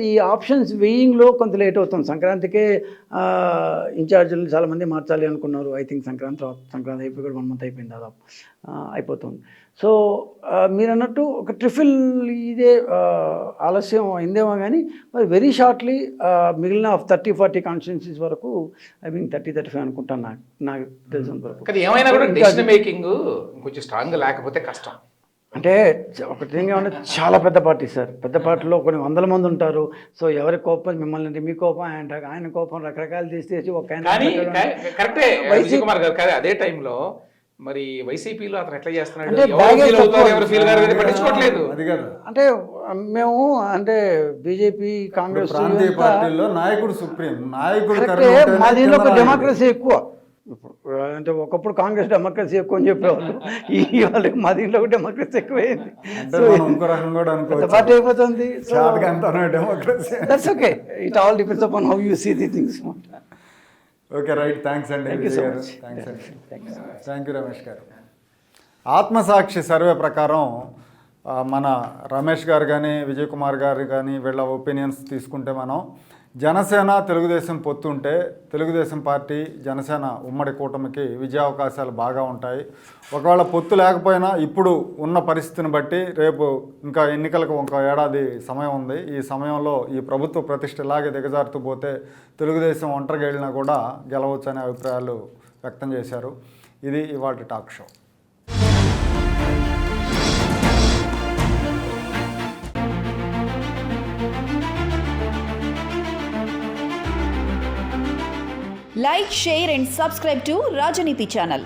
ఈ ఆప్షన్స్ వెయింగ్లో కొంత లేట్ అవుతుంది. సంక్రాంతికే ఇన్ఛార్జీలు చాలామంది మార్చాలి అనుకున్నారు. ఐ థింక్ సంక్రాంతి అయిపోయి కూడా 1 month అయిపోయింది, దాదాపు అయిపోతుంది. సో మీరు అన్నట్టు ఒక ట్రిఫిల్ ఇదే ఆలస్యం అయిందేమో కానీ మరి వెరీ షార్ట్లీ మిగిలిన 30-40 కాన్స్టిట్యున్సీస్ వరకు ఐ మీన్ 30-35 అనుకుంటాను నాకు తెలిసినంత వరకు. కానీ ఏమైనా కూడా డెసిషన్ మేకింగ్ కొంచెం స్ట్రాంగ్ లేకపోతే కష్టం. అంటే ఒకటి ఏమంటే చాలా పెద్ద పార్టీ సార్. పెద్ద పార్టీలో కొన్ని 100 మంది ఉంటారు. సో ఎవరి కోపం మిమ్మల్ని అంటే మీ కోపం ఆయన కోపం రకరకాలు తీసేసి ఒక కరెక్టే విజయ్ కుమార్ గారు. కానీ అదే టైంలో మరి వైసీపీలో అతను ఎట్లా చేస్తున్నాడు, పట్టించుకోవట్లేదు. అంటే మేము అంటే బీజేపీ కాంగ్రెస్ ప్రాంతీయ పార్టీల్లో నాయకుడు సుప్రీం నాయకుడు, మా దీనిలో ఒక డెమోక్రసీ ఎక్కువ. అంటే ఒకప్పుడు కాంగ్రెస్ డెమోక్రసీ ఎక్కువ అని చెప్పేవాళ్ళు, ఇవాళ మా దీంట్లో కూడా డెమోక్రసీ ఎక్కువైంది. పార్టీ అయిపోతుంది. That's okay, it all depends upon how you see the things. Okay, right. Thanks అండి విజయ్ గారు. థ్యాంక్ యూ రమేష్ గారు. ఆత్మసాక్షి సర్వే ప్రకారం మన రమేష్ గారు కానీ విజయ్ కుమార్ గారు కానీ వీళ్ళ ఒపీనియన్స్ తీసుకుంటే మనం జనసేన తెలుగుదేశం పొత్తుంటే తెలుగుదేశం పార్టీ జనసేన ఉమ్మడి కూటమికి విజయావకాశాలు బాగా ఉంటాయి. ఒకవేళ పొత్తు లేకపోయినా ఇప్పుడు ఉన్న పరిస్థితిని బట్టి రేపు ఇంకా ఎన్నికలకు ఒక ఏడాది సమయం ఉంది. ఈ సమయంలో ఈ ప్రభుత్వ ప్రతిష్ట ఇలాగే దిగజారుతూ పోతే తెలుగుదేశం ఒంటరిగా వెళ్ళినా కూడా గెలవచ్చు అనే అభిప్రాయాలు వ్యక్తం చేశారు. ఇది ఇవాళ talk show. Like, share and subscribe to Rajaniti channel.